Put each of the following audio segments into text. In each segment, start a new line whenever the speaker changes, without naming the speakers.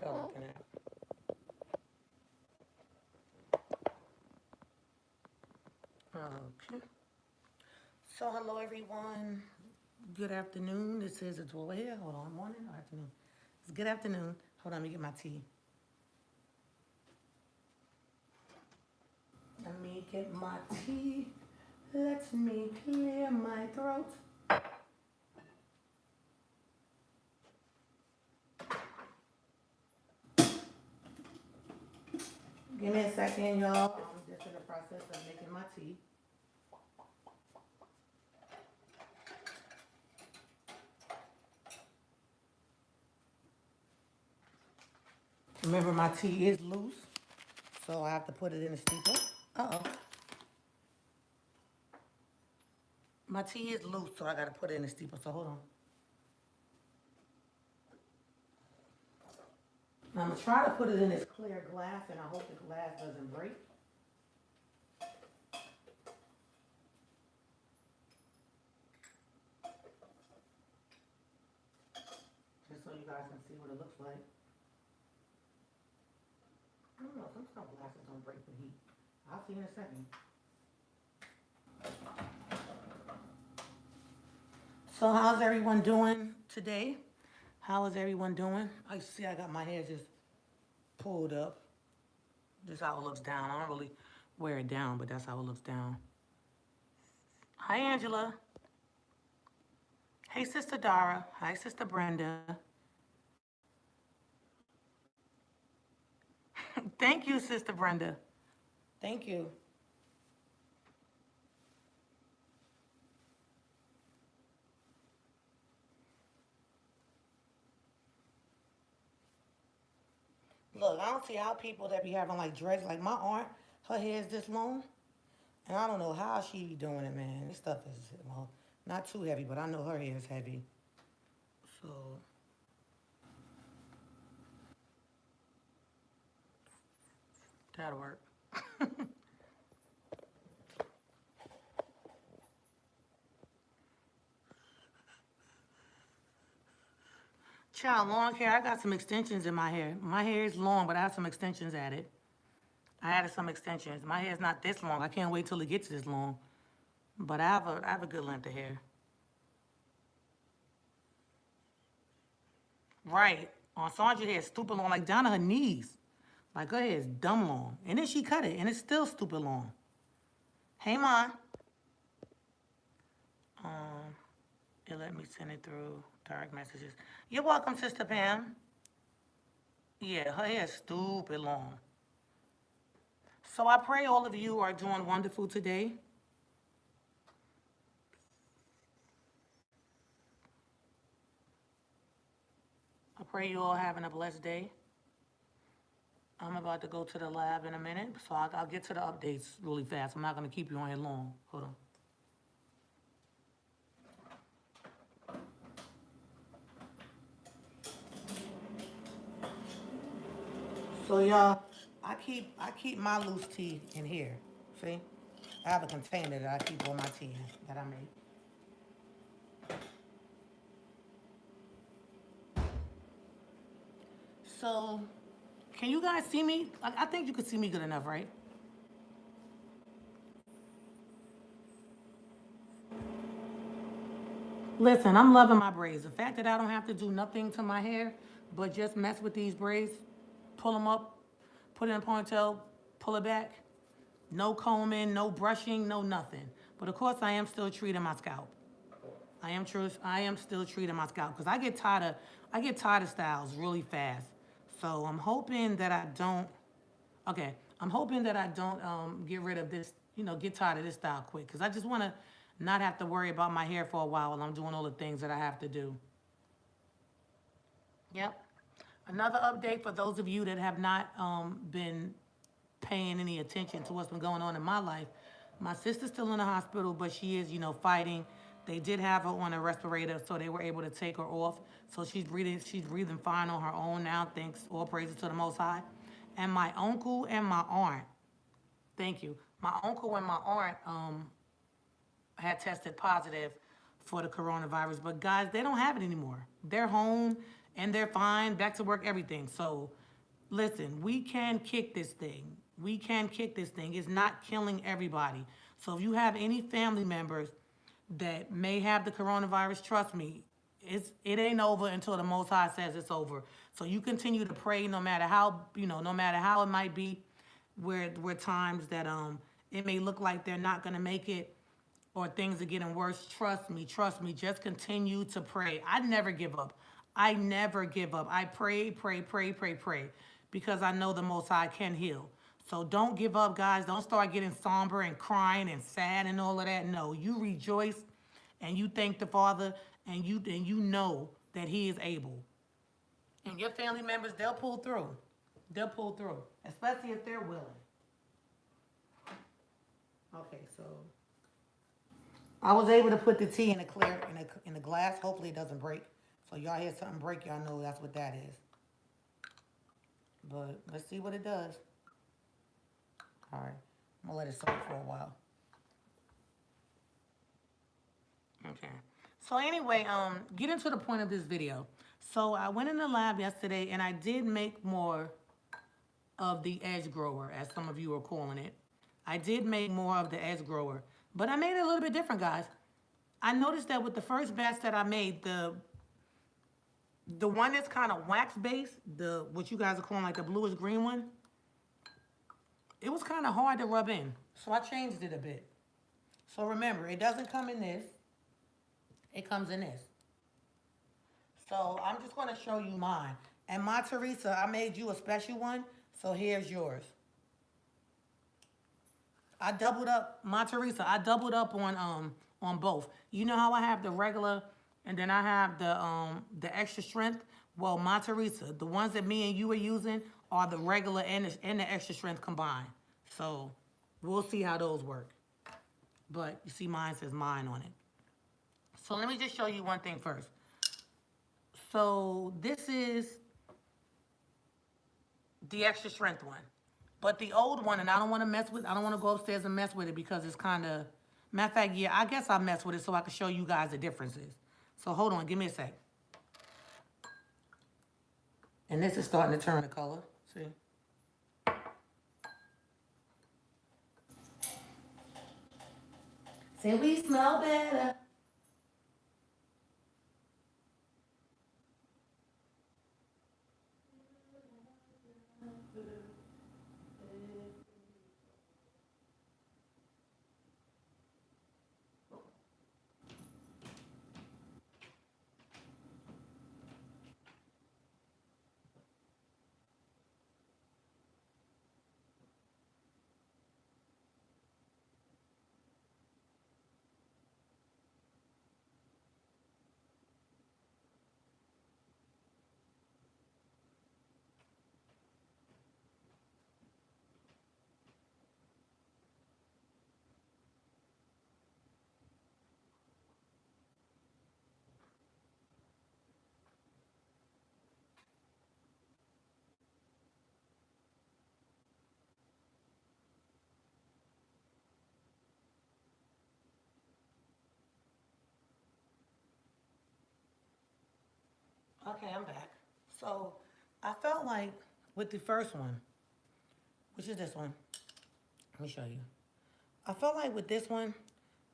y'all looking at? Okay. So hello everyone. Good afternoon. This is it's well here. Hold on, morning or afternoon. It's good afternoon. Hold on, let me get my tea. Let me get my tea. Let me clear my throat. Give me a second, y'all. I'm just in the process of making my tea. Remember, my tea is loose, so I have to put it in a steeper. Uh-oh. My tea is loose, so I got to put it in a steeper, so hold on. Now, I'm going to try to put it in this clear glass, and I hope the glass doesn't break. Just so you guys can see what it looks like. I don't know, some glasses don't break with heat. I'll see in a second. So how's everyone doing today? How is everyone doing? I see I got my hair just pulled up. This is how it looks down. I don't really wear it down, but that's how it looks down. Hi, Angela. Hey, Sister Dara. Hi, Sister Brenda. Thank you, Sister Brenda. Thank you. Look, I don't see how people that be having like dreads, like my aunt, her hair is this long, and I don't know how she be doing it, man. This stuff is, well, not too heavy, but I know her hair is heavy. So, that'll work. Child, long hair, I got some extensions in my hair. My hair is long, but I have some extensions added. I added some extensions. My hair's not this long. I can't wait till it gets this long. But I have a good length of hair. Right. On Sandra hair is stupid long, like down to her knees. Like her hair is dumb long. And then she cut it, and it's still stupid long. Hey, Ma. Um, it let me send it through direct messages. You're welcome, Sister Pam. Yeah, her hair is stupid long. So I pray all of you are doing wonderful today. I pray you all having a blessed day. I'm about to go to the lab in a minute, so I'll get to the updates really fast. I'm not going to keep you on here long. Hold on. So y'all, I keep my loose tea in here. See, I have a container that I keep all my tea in that I make. So, can you guys see me? I think you can see me good enough, right? Listen, I'm loving my braids. The fact that I don't have to do nothing to my hair, but just mess with these braids, pull them up, put it in a ponytail, pull it back. No combing, no brushing, no nothing. But of course, I am still treating my scalp. I am still treating my scalp because I get tired of styles really fast. So I'm hoping that I don't. Okay, I'm hoping that I don't get rid of this. Get tired of this style quick because I just want to not have to worry about my hair for a while I'm doing all the things that I have to do. Yep. Another update for those of you that have not been paying any attention to what's been going on in my life. My sister's still in the hospital, but she is, fighting. They did have her on a respirator, so they were able to take her off. So she's breathing fine on her own now. Thanks, all praises to the Most High. And my uncle and my aunt, thank you. My uncle and my aunt had tested positive for the coronavirus, but guys, they don't have it anymore. They're home and they're fine, back to work, everything. So listen, we can kick this thing. We can kick this thing. It's not killing everybody. So if you have any family members that may have the coronavirus, trust me, it ain't over until the Most High says it's over. So you continue to pray, no matter how, no matter how it might be, where times that it may look like they're not gonna make it, or things are getting worse. Trust me. Just continue to pray. I never give up. I never give up. I pray, because I know the Most High can heal. So don't give up, guys. Don't start getting somber and crying and sad and all of that. No, you rejoice and you thank the Father, and you know that He is able. And your family members, they'll pull through. They'll pull through, especially if they're willing. Okay, so I was able to put the tea in a clear in a glass. Hopefully it doesn't break. So y'all hear something break, y'all know that's what that is. But let's see what it does. All right, I'm gonna let it soak for a while. Okay. So anyway, get into the point of this video. So I went in the lab yesterday and I did make more of the edge grower, as some of you are calling it. I did make more of the edge grower, but I made it a little bit different, guys. I noticed that with the first batch that I made, the one that's kind of wax based, the what you guys are calling like the bluish green one, it was kind of hard to rub in. So I changed it a bit. So remember, it doesn't come in this. It comes in this. So I'm just going to show you mine. And my Teresa, I made you a special one. So here's yours. I doubled up, my Teresa, I doubled up on both. You know how I have the regular and then I have the extra strength? Well, my Teresa, the ones that me and you are using are the regular and the extra strength combined. So we'll see how those work. But you see mine says mine on it. So let me just show you one thing first. So this is the extra strength one. But the old one, and I don't want to go upstairs and mess with it because it's kind of, matter of fact, yeah, I guess I'll mess with it so I can show you guys the differences. So hold on, give me a sec. And this is starting to turn the color, see? Say we smell better. Okay, I'm back. So I felt like with the first one, which is this one, let me show you. I felt like with this one,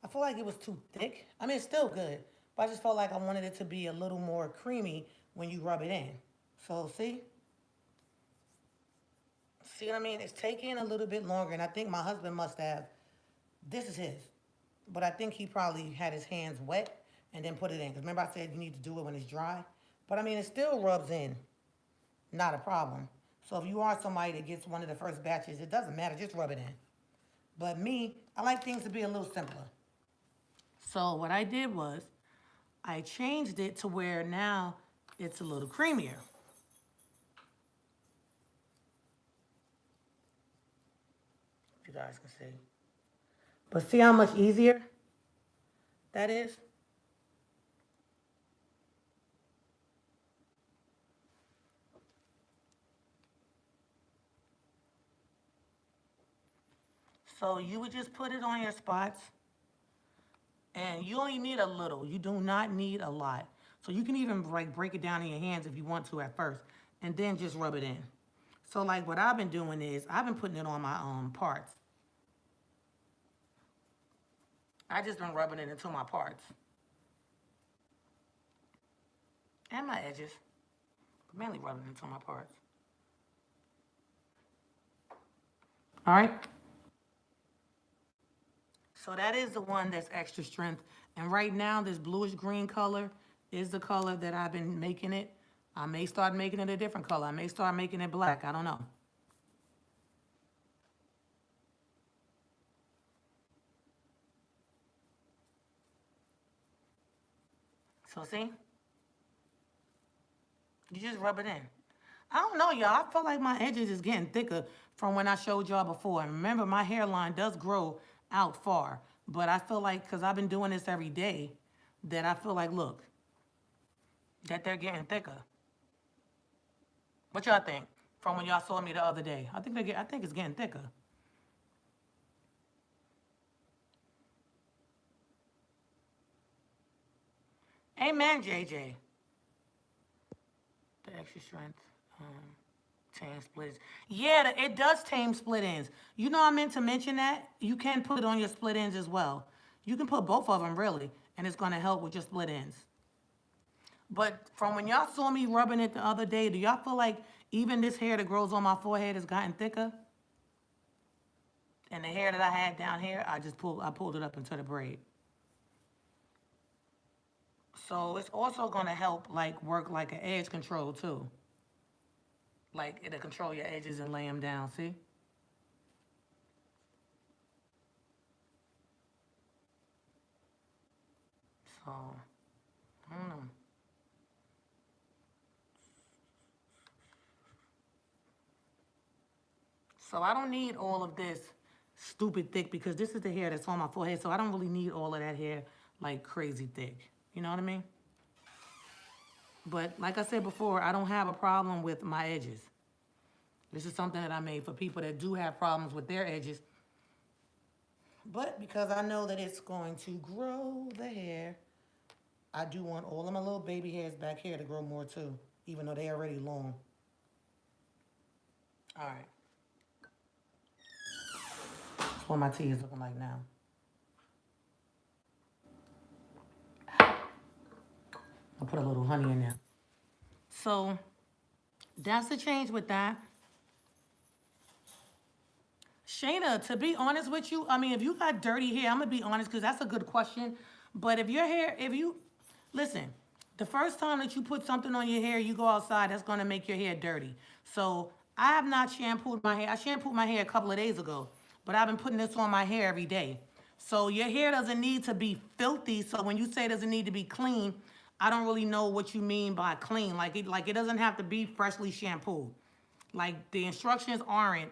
I feel like it was too thick. I mean, it's still good, but I just felt like I wanted it to be a little more creamy when you rub it in. So see? See what I mean? It's taking a little bit longer, and I think my husband must have, this is his, but I think he probably had his hands wet and then put it in. Because remember I said you need to do it when it's dry? But I mean, it still rubs in, not a problem. So if you are somebody that gets one of the first batches, it doesn't matter, just rub it in. But me, I like things to be a little simpler. So what I did was, I changed it to where now it's a little creamier. If you guys can see. But see how much easier that is? So you would just put it on your spots, and you only need a little. You do not need a lot. So you can even like break it down in your hands if you want to at first, and then just rub it in. So like what I've been doing is I've been putting it on my parts. I just been rubbing it into my parts and my edges, but mainly rubbing it into my parts. All right. So that is the one that's extra strength. And right now, this bluish green color is the color that I've been making it. I may start making it a different color. I may start making it black. I don't know. So see, you just rub it in. I don't know, y'all. I feel like my edges is getting thicker from when I showed y'all before. And remember, my hairline does grow out far. But I feel like, because I've been doing this every day, that I feel like, look, that they're getting thicker. What y'all think from when y'all saw me the other day? I think it's getting thicker. Amen, JJ. The extra strength. Tame split ends. Yeah, it does tame split ends. You know I meant to mention that. You can put it on your split ends as well. You can put both of them really, and it's going to help with your split ends. But from when y'all saw me rubbing it the other day, do y'all feel like even this hair that grows on my forehead has gotten thicker? And the hair that I had down here, I pulled it up into the braid. So it's also going to help like work like an edge control too. Like it'll control your edges and lay them down, see? So, I don't know. So I don't need all of this stupid thick because this is the hair that's on my forehead. So I don't really need all of that hair like crazy thick. You know what I mean? But like I said before, I don't have a problem with my edges. This is something that I made for people that do have problems with their edges. But because I know that it's going to grow the hair, I do want all of my little baby hairs back here to grow more too, even though they're already long. All right. That's what my tea is looking like now. I'll put a little honey in there. So that's the change with that. Shayna, to be honest with you, I mean, if you got dirty hair, I'm gonna be honest because that's a good question. But if your hair, if you listen, the first time that you put something on your hair, you go outside, that's gonna make your hair dirty. So I have not shampooed my hair. I shampooed my hair a couple of days ago, but I've been putting this on my hair every day. So your hair doesn't need to be filthy. So when you say it doesn't need to be clean, I don't really know what you mean by clean. Like it doesn't have to be freshly shampooed. Like the instructions aren't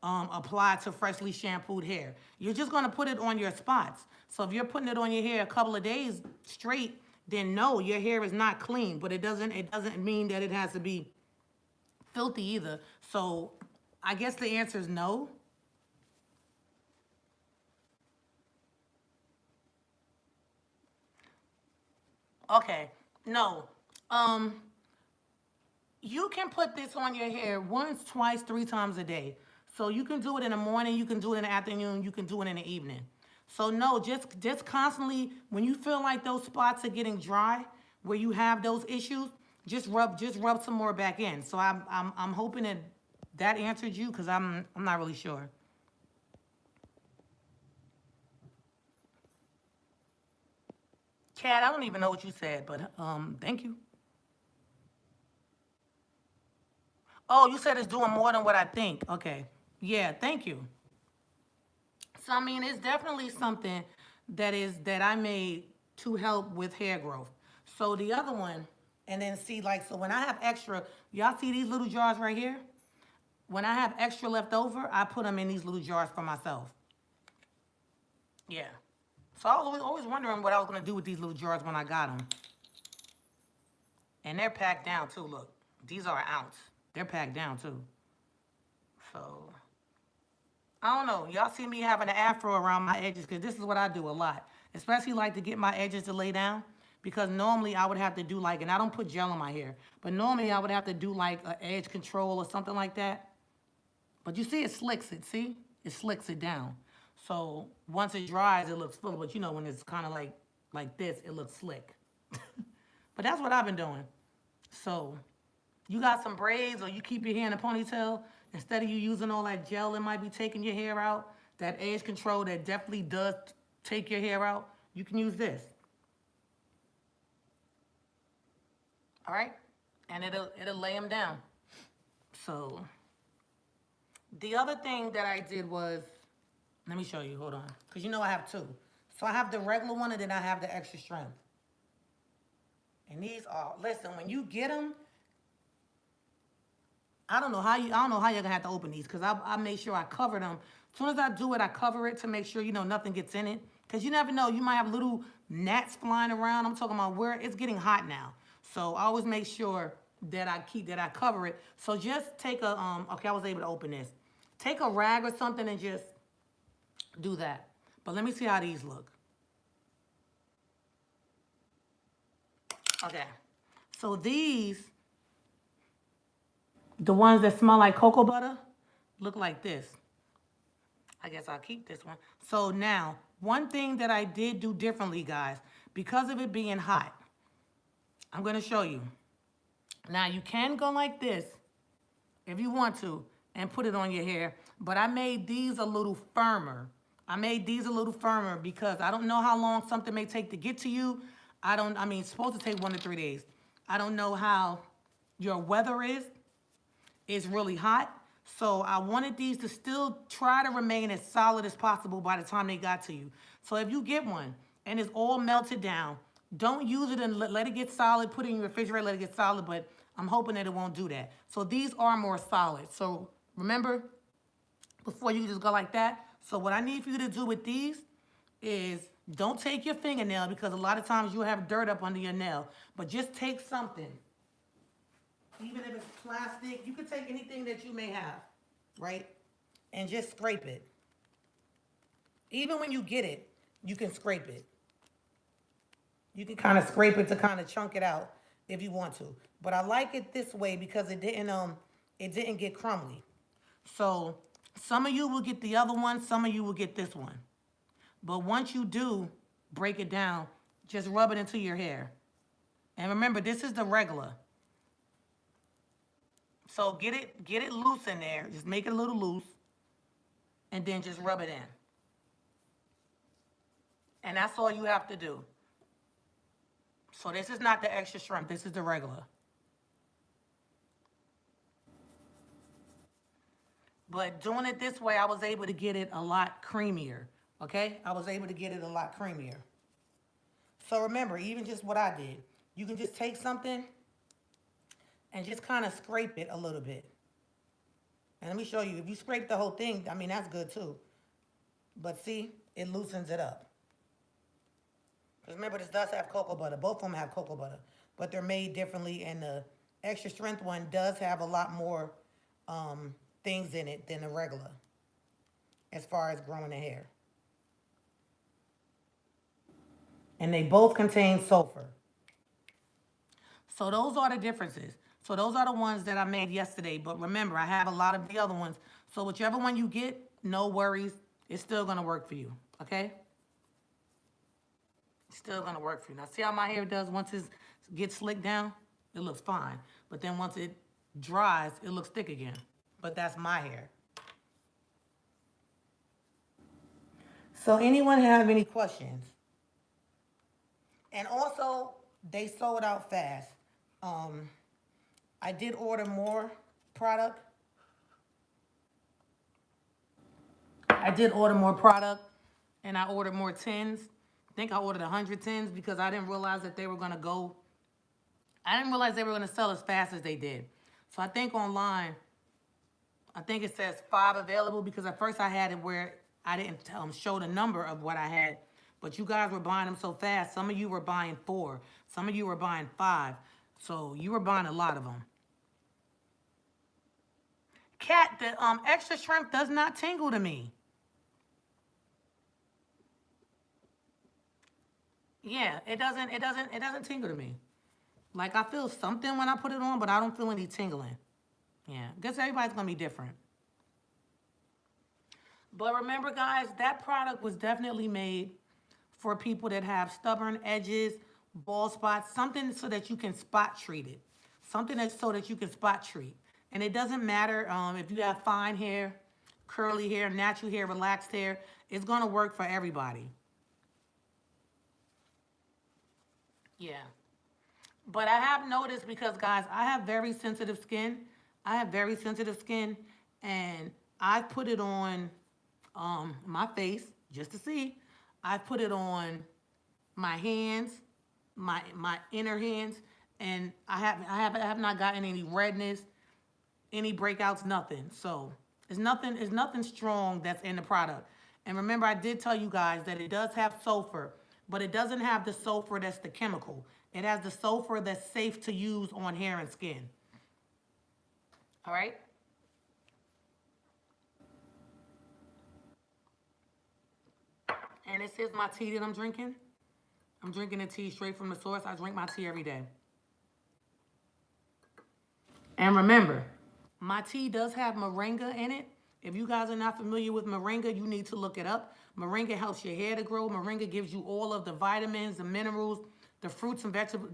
applied to freshly shampooed hair. You're just gonna put it on your spots. So if you're putting it on your hair a couple of days straight, then no, your hair is not clean. But it doesn't mean that it has to be filthy either. So I guess the answer is no. Okay, no. Um, you can put this on your hair once, twice, three times a day. So you can do it in the morning, you can do it in the afternoon, you can do it in the evening. So no, just constantly when you feel like those spots are getting dry, where you have those issues, just rub some more back in. So I'm hoping that that answered you because I'm not really sure. Kat, I don't even know what you said, but thank you. Oh, you said it's doing more than what I think. Okay. Yeah, thank you. So I mean, it's definitely something that I made to help with hair growth. So the other one, and then see like so when I have extra, y'all see these little jars right here? When I have extra left over, I put them in these little jars for myself. Yeah. So I was always wondering what I was gonna do with these little jars when I got them, and they're packed down too. Look, these are an ounce. They're packed down too. So I don't know. Y'all see me having an afro around my edges because this is what I do a lot. Especially like to get my edges to lay down. because normally I would have to do like, and I don't put gel in my hair, but normally I would have to do like an edge control or something like that. But you see it slicks it, see? It slicks it down. So once it dries, it looks full, but you know when it's kind of like this, it looks slick. But that's what I've been doing. So you got some braids or you keep your hair in a ponytail, instead of you using all that gel that might be taking your hair out, that edge control that definitely does take your hair out, you can use this. All right? And it'll lay them down. So the other thing that I did was, let me show you, hold on. Because you know I have two. So I have the regular one and then I have the extra strength. And these are, listen, when you get them, I don't know how you're gonna have to open these because I made sure I cover them. As soon as I do it, I cover it to make sure, you know, nothing gets in it. Because you never know, you might have little gnats flying around. I'm talking about where it's getting hot now. So I always make sure that I cover it. So just take a, okay, I was able to open this. Take a rag or something and just do that. But let me see how these look. Okay. So these, the ones that smell like cocoa butter, look like this. I guess I'll keep this one. So now, one thing that I did do differently, guys, because of it being hot, I'm going to show you. Now, you can go like this if you want to and put it on your hair, but I made these a little firmer. Because I don't know how long something may take to get to you. It's supposed to take 1 to 3 days. I don't know how your weather is. It's really hot. So I wanted these to still try to remain as solid as possible by the time they got to you. So if you get one and it's all melted down, don't use it and let it get solid. Put it in your refrigerator, let it get solid, but I'm hoping that it won't do that. So these are more solid. So remember, before you just go like that. So what I need for you to do with these is don't take your fingernail because a lot of times you'll have dirt up under your nail, but just take something. Even if it's plastic, you can take anything that you may have, right? And just scrape it. Even when you get it, you can scrape it. You can kind of scrape it to kind of chunk it out if you want to. But I like it this way because it didn't get crumbly. So some of you will get the other one, some of you will get this one. But once you do break it down, just rub it into your hair. And remember, this is the regular. So get it loose in there. Just make it a little loose. And then just rub it in. And that's all you have to do. So this is not the extra strength. This is the regular. But doing it this way, I was able to get it a lot creamier. Okay? I was able to get it a lot creamier. So remember, even just what I did, you can just take something and just kind of scrape it a little bit. And let me show you, if you scrape the whole thing, that's good too. But see, it loosens it up. Because remember, this does have cocoa butter. Both of them have cocoa butter. But they're made differently, and the extra strength one does have a lot more things in it than the regular as far as growing the hair. And they both contain sulfur. So those are the differences. So those are the ones that I made yesterday. But remember, I have a lot of the other ones. So whichever one you get, no worries. It's still going to work for you. Okay? It's still going to work for you. Now, see how my hair does once it gets slicked down? It looks fine. But then once it dries, it looks thick again. But that's my hair. So anyone have any questions? And also, they sold out fast. I did order more product. And I ordered more tins. I think I ordered 100 tins because I didn't realize that they were going to go. I didn't realize they were going to sell as fast as they did. So I think online, I think it says 5 available because at first I had it where I didn't show the number of what I had. But you guys were buying them so fast. Some of you were buying 4. Some of you were buying 5. So you were buying a lot of them. Cat, the extra shrimp does not tingle to me. Yeah, it doesn't tingle to me. Like I feel something when I put it on, but I don't feel any tingling. Yeah, guess everybody's gonna be different. But remember, guys, that product was definitely made for people that have stubborn edges, bald spots, something so that you can spot treat it. Something that's so that you can spot treat. And it doesn't matter if you have fine hair, curly hair, natural hair, relaxed hair. It's gonna work for everybody. Yeah. But I have noticed because, guys, I have very sensitive skin. I have very sensitive skin, and I put it on my face just to see. I put it on my hands, my inner hands, and I have not gotten any redness, any breakouts, nothing. So it's nothing strong that's in the product. And remember, I did tell you guys that it does have sulfur, but it doesn't have the sulfur that's the chemical. It has the sulfur that's safe to use on hair and skin. All right. And this is my tea that I'm drinking. I'm drinking a tea straight from the source. I drink my tea every day. And remember, my tea does have moringa in it. If you guys are not familiar with moringa, you need to look it up. Moringa helps your hair to grow. Moringa gives you all of the vitamins, the minerals, the fruits and vegetables,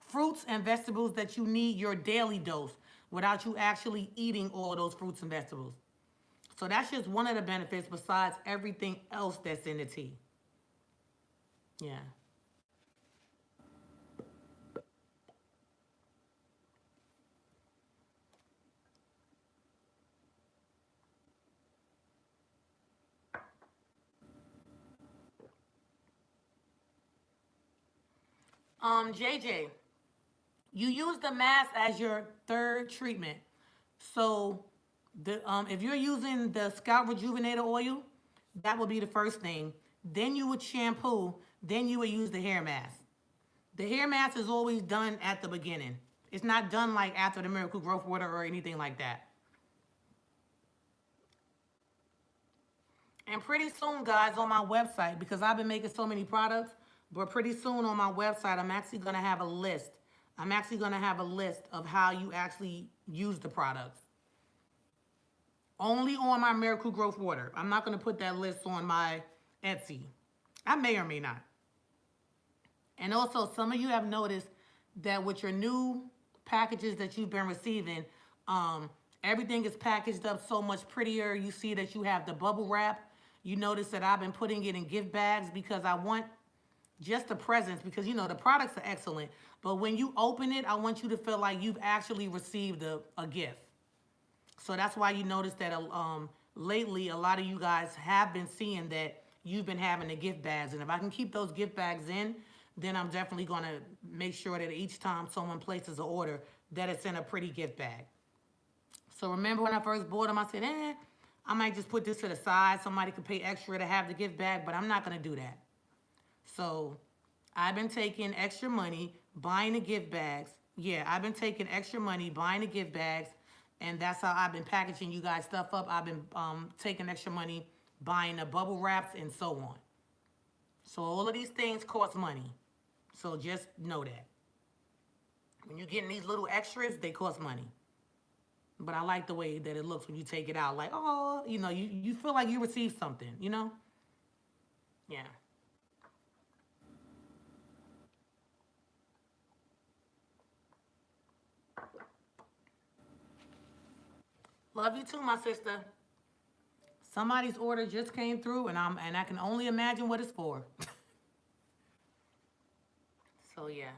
fruits and vegetables that you need your daily dose without you actually eating all of those fruits and vegetables. So that's just one of the benefits besides everything else that's in the tea. Yeah. JJ, you use the mask as your third treatment. So if you're using the scalp rejuvenator oil, that would be the first thing. Then you would shampoo. Then you would use the hair mask. The hair mask is always done at the beginning. It's not done like after the Miracle Growth Water or anything like that. And pretty soon, guys, on my website, because I've been making so many products, but pretty soon on my website, I'm actually going to have a list. I'm actually going to have a list of how you actually use the products. Only on my Miracle Growth Water. I'm not going to put that list on my Etsy. I may or may not. And also, some of you have noticed that with your new packages that you've been receiving, um, everything is packaged up so much prettier. You see that you have the bubble wrap. You notice that I've been putting it in gift bags because I want just the presents because, the products are excellent. But when you open it, I want you to feel like you've actually received a gift. So that's why you notice that lately a lot of you guys have been seeing that you've been having the gift bags. And if I can keep those gift bags in, then I'm definitely going to make sure that each time someone places an order, that it's in a pretty gift bag. So remember when I first bought them, I said, I might just put this to the side. Somebody could pay extra to have the gift bag, but I'm not going to do that. So I've been taking extra money, buying the gift bags. Yeah, I've been taking extra money, buying the gift bags, and that's how I've been packaging you guys stuff up. I've been taking extra money, buying the bubble wraps, and so on. So all of these things cost money. So just know that. When you're getting these little extras, they cost money. But I like the way that it looks when you take it out. Like, oh, you feel like you received something. Yeah. Love you too, my sister. Somebody's order just came through, and I can only imagine what it's for. So yeah,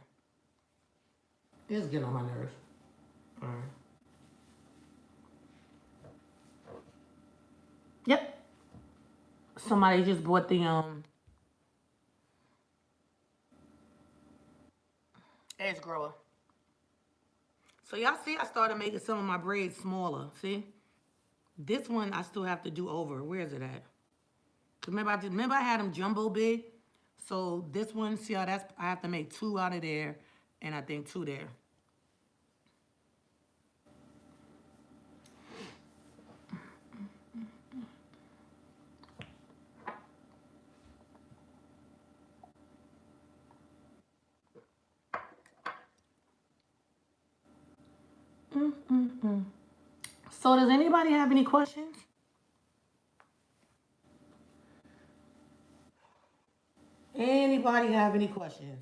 it's getting on my nerves. All right. Yep. Somebody just bought the edge grower. So y'all see, I started making some of my braids smaller. See, this one I still have to do over. Where is it at? Remember I had them jumbo big. So this one, see how I have to make two out of there, and I think two there. So does anybody have any questions? Anybody have any questions?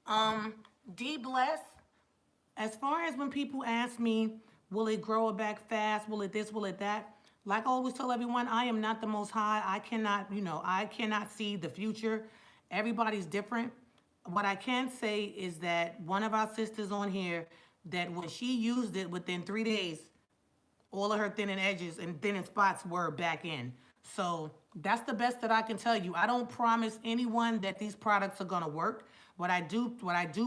Um, D bless. As far as when people ask me, will it grow it back fast? Will it this? Will it that? Like I always tell everyone, I am not the most high. I cannot, I cannot see the future. Everybody's different. What I can say is that one of our sisters on here, that when she used it within 3 days, all of her thinning edges and thinning spots were back in. So that's the best that I can tell you. I don't promise anyone that these products are gonna work. What I do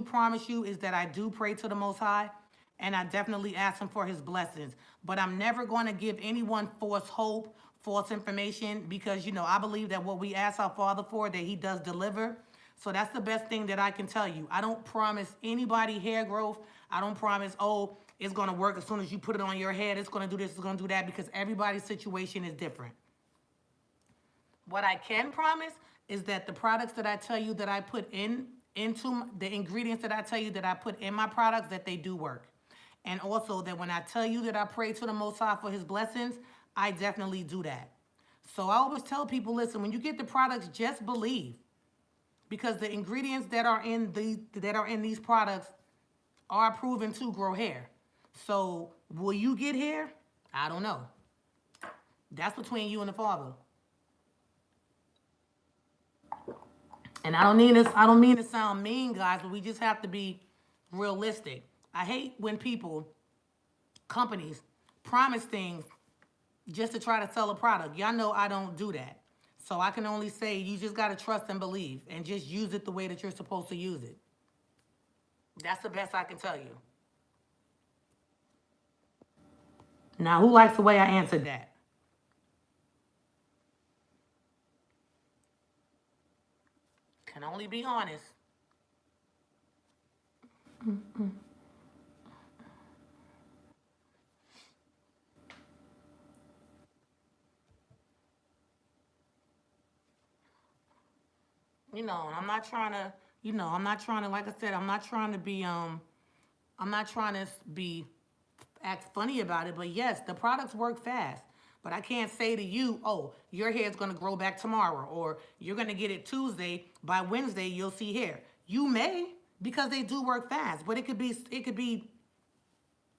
promise you is that I do pray to the Most High, and I definitely ask Him for His blessings. But I'm never going to give anyone false hope, false information, because I believe that what we ask our Father for, that He does deliver. So that's the best thing that I can tell you. I don't promise anybody hair growth. I don't promise, oh, it's gonna work as soon as you put it on your head. It's gonna do this, it's gonna do that, because everybody's situation is different. What I can promise is that the products that I tell you that I put into the ingredients that I tell you that I put in my products, that they do work. And also that when I tell you that I pray to the Most High for His blessings, I definitely do that. So I always tell people, listen, when you get the products, just believe, because the ingredients that are in these products are proven to grow hair. So will you get hair? I don't know. That's between you and the Father. And I don't mean to sound mean, guys, but we just have to be realistic. I hate when companies promise things just to try to sell a product. Y'all know I don't do that. So I can only say you just got to trust and believe and just use it the way that you're supposed to use it. That's the best I can tell you. Now, who likes the way I answered that? Can only be honest. And I'm not trying to, like I said, I'm not trying to act funny about it, but yes, the products work fast. But I can't say to you, oh, your hair's gonna grow back tomorrow, or you're gonna get it Tuesday. By Wednesday, you'll see hair. You may, because they do work fast, but it could be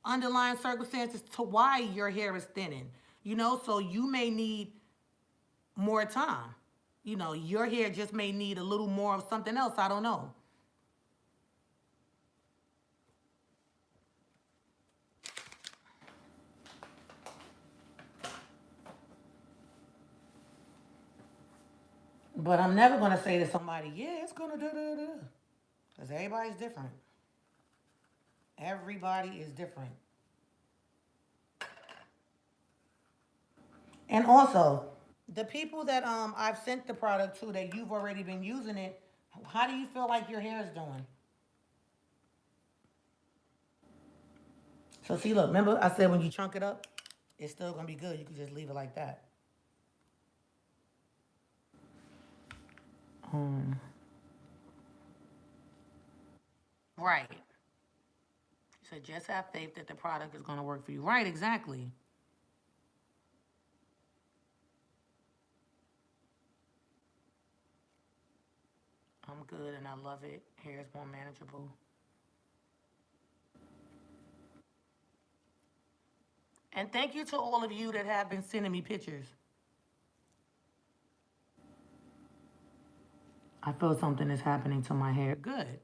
underlying circumstances to why your hair is thinning. So you may need more time. Your hair just may need a little more of something else. I don't know. But I'm never gonna say to somebody, yeah, it's gonna do do do. Because everybody's different. Everybody is different. And also, the people that I've sent the product to, that you've already been using it, how do you feel like your hair is doing? So see, look, remember I said when you chunk it up, it's still gonna be good. You can just leave it like that. Um, right. So just have faith that the product is gonna work for you. Right, exactly. I'm good and I love it. Hair is more manageable. And thank you to all of you that have been sending me pictures. I feel something is happening to my hair. Good.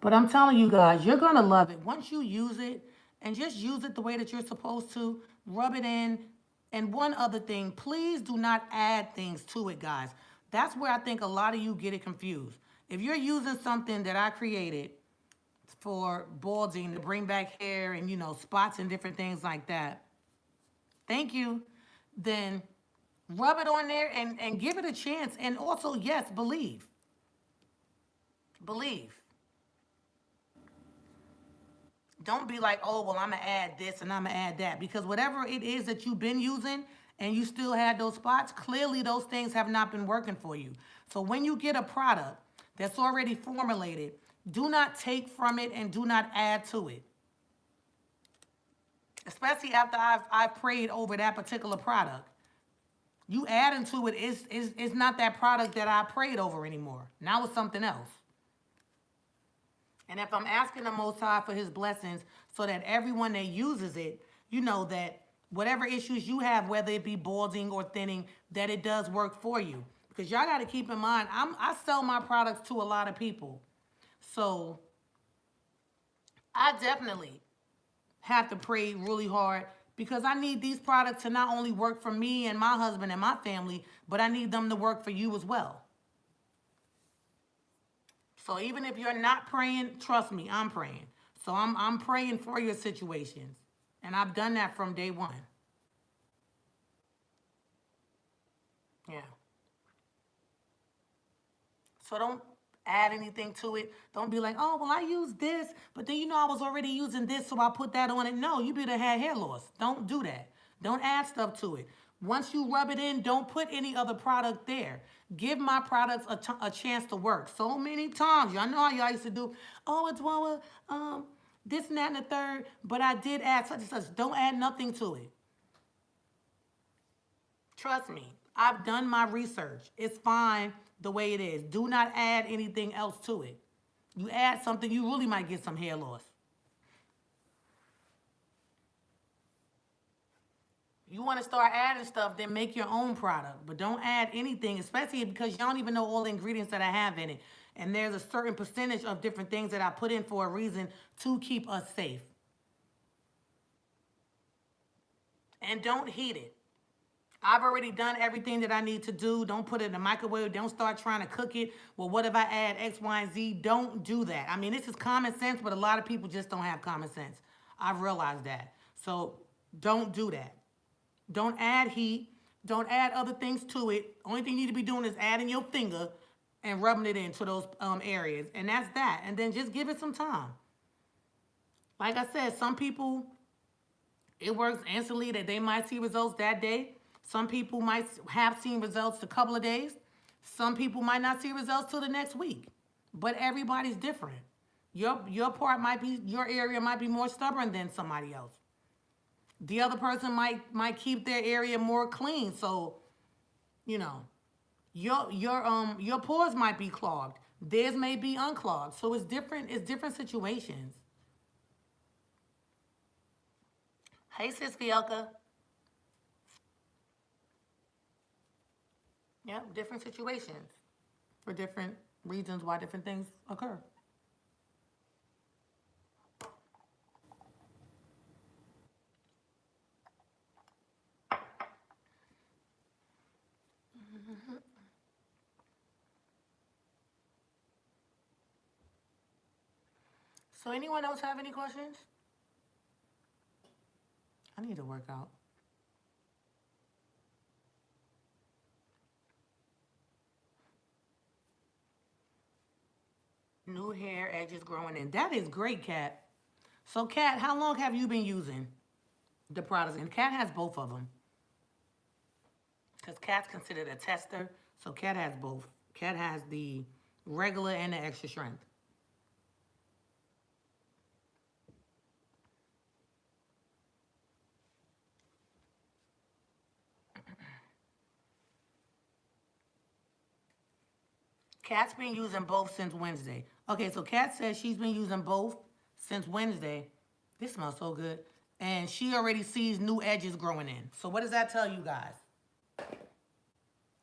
But I'm telling you guys, you're gonna love it. Once you use it and just use it the way that you're supposed to, rub it in. And one other thing, please do not add things to it, guys. That's where I think a lot of you get it confused. If you're using something that I created for balding to bring back hair and, spots and different things like that, thank you, then rub it on there and give it a chance. And also, yes, believe. Believe. Don't be like, oh, well, I'm going to add this and I'm going to add that. Because whatever it is that you've been using and you still had those spots, clearly those things have not been working for you. So when you get a product that's already formulated, do not take from it and do not add to it. Especially after I've prayed over that particular product. You adding to it is not that product that I prayed over anymore. Now it's something else. And if I'm asking the Most High for his blessings so that everyone that uses it, that whatever issues you have, whether it be balding or thinning, that it does work for you. Because y'all got to keep in mind, I sell my products to a lot of people. So I definitely have to pray really hard because I need these products to not only work for me and my husband and my family, but I need them to work for you as well. So even if you're not praying, trust me, I'm praying. So I'm praying for your situations. And I've done that from day one. Yeah. So don't add anything to it. Don't be like, oh, well, I used this, but then I was already using this, so I put that on it. No, you better have hair loss. Don't do that. Don't add stuff to it. Once you rub it in, don't put any other product there. Give my products a chance to work. So many times, y'all know how y'all used to do, oh, it's one with this and that and the third, but I did add such and such. Don't add nothing to it. Trust me, I've done my research. It's fine the way it is. Do not add anything else to it. You add something, you really might get some hair loss. You want to start adding stuff, then make your own product. But don't add anything, especially because you don't even know all the ingredients that I have in it. And there's a certain percentage of different things that I put in for a reason to keep us safe. And don't heat it. I've already done everything that I need to do. Don't put it in the microwave. Don't start trying to cook it. Well, what if I add X, Y, and Z? Don't do that. I mean, this is common sense, but a lot of people just don't have common sense. I've realized that. So don't do that. Don't add heat. Don't add other things to it. Only thing you need to be doing is adding your finger and rubbing it into those areas. And that's that. And then just give it some time. Like I said, some people, it works instantly that they might see results that day. Some people might have seen results a couple of days. Some people might not see results till the next week. But everybody's different. Your area might be more stubborn than somebody else. The other person might keep their area more clean. So, your pores might be clogged. Theirs may be unclogged. So it's different situations. Hey, sis Fielka. Yeah, different situations for different reasons why different things occur. So anyone else have any questions? I need to work out. New hair edges growing in. That is great, Kat. So, Kat, how long have you been using the products? And Kat has both of them. Because Kat's considered a tester. So, Kat has both. Kat has the regular and the extra strength. Kat's been using both since Wednesday. Okay, so Kat says she's been using both since Wednesday. This smells so good. And she already sees new edges growing in. So what does that tell you guys?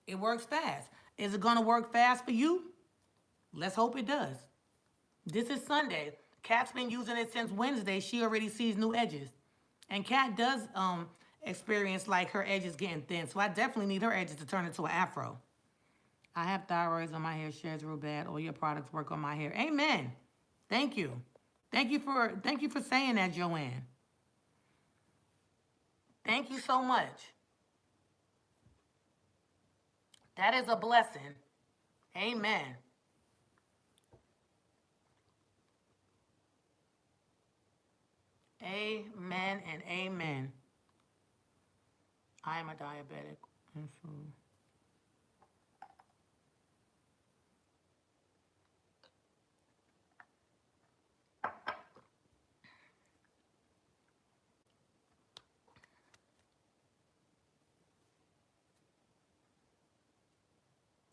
It works fast. Is it going to work fast for you? Let's hope it does. This is Sunday. Kat's been using it since Wednesday. She already sees new edges. And Kat does experience like her edges getting thin. So I definitely need her edges to turn into an afro. I have thyroids on my hair, shares real bad. All your products work on my hair. Amen. Thank you. Thank you for saying that, Joanne. Thank you so much. That is a blessing. Amen. Amen and amen. I am a diabetic. And so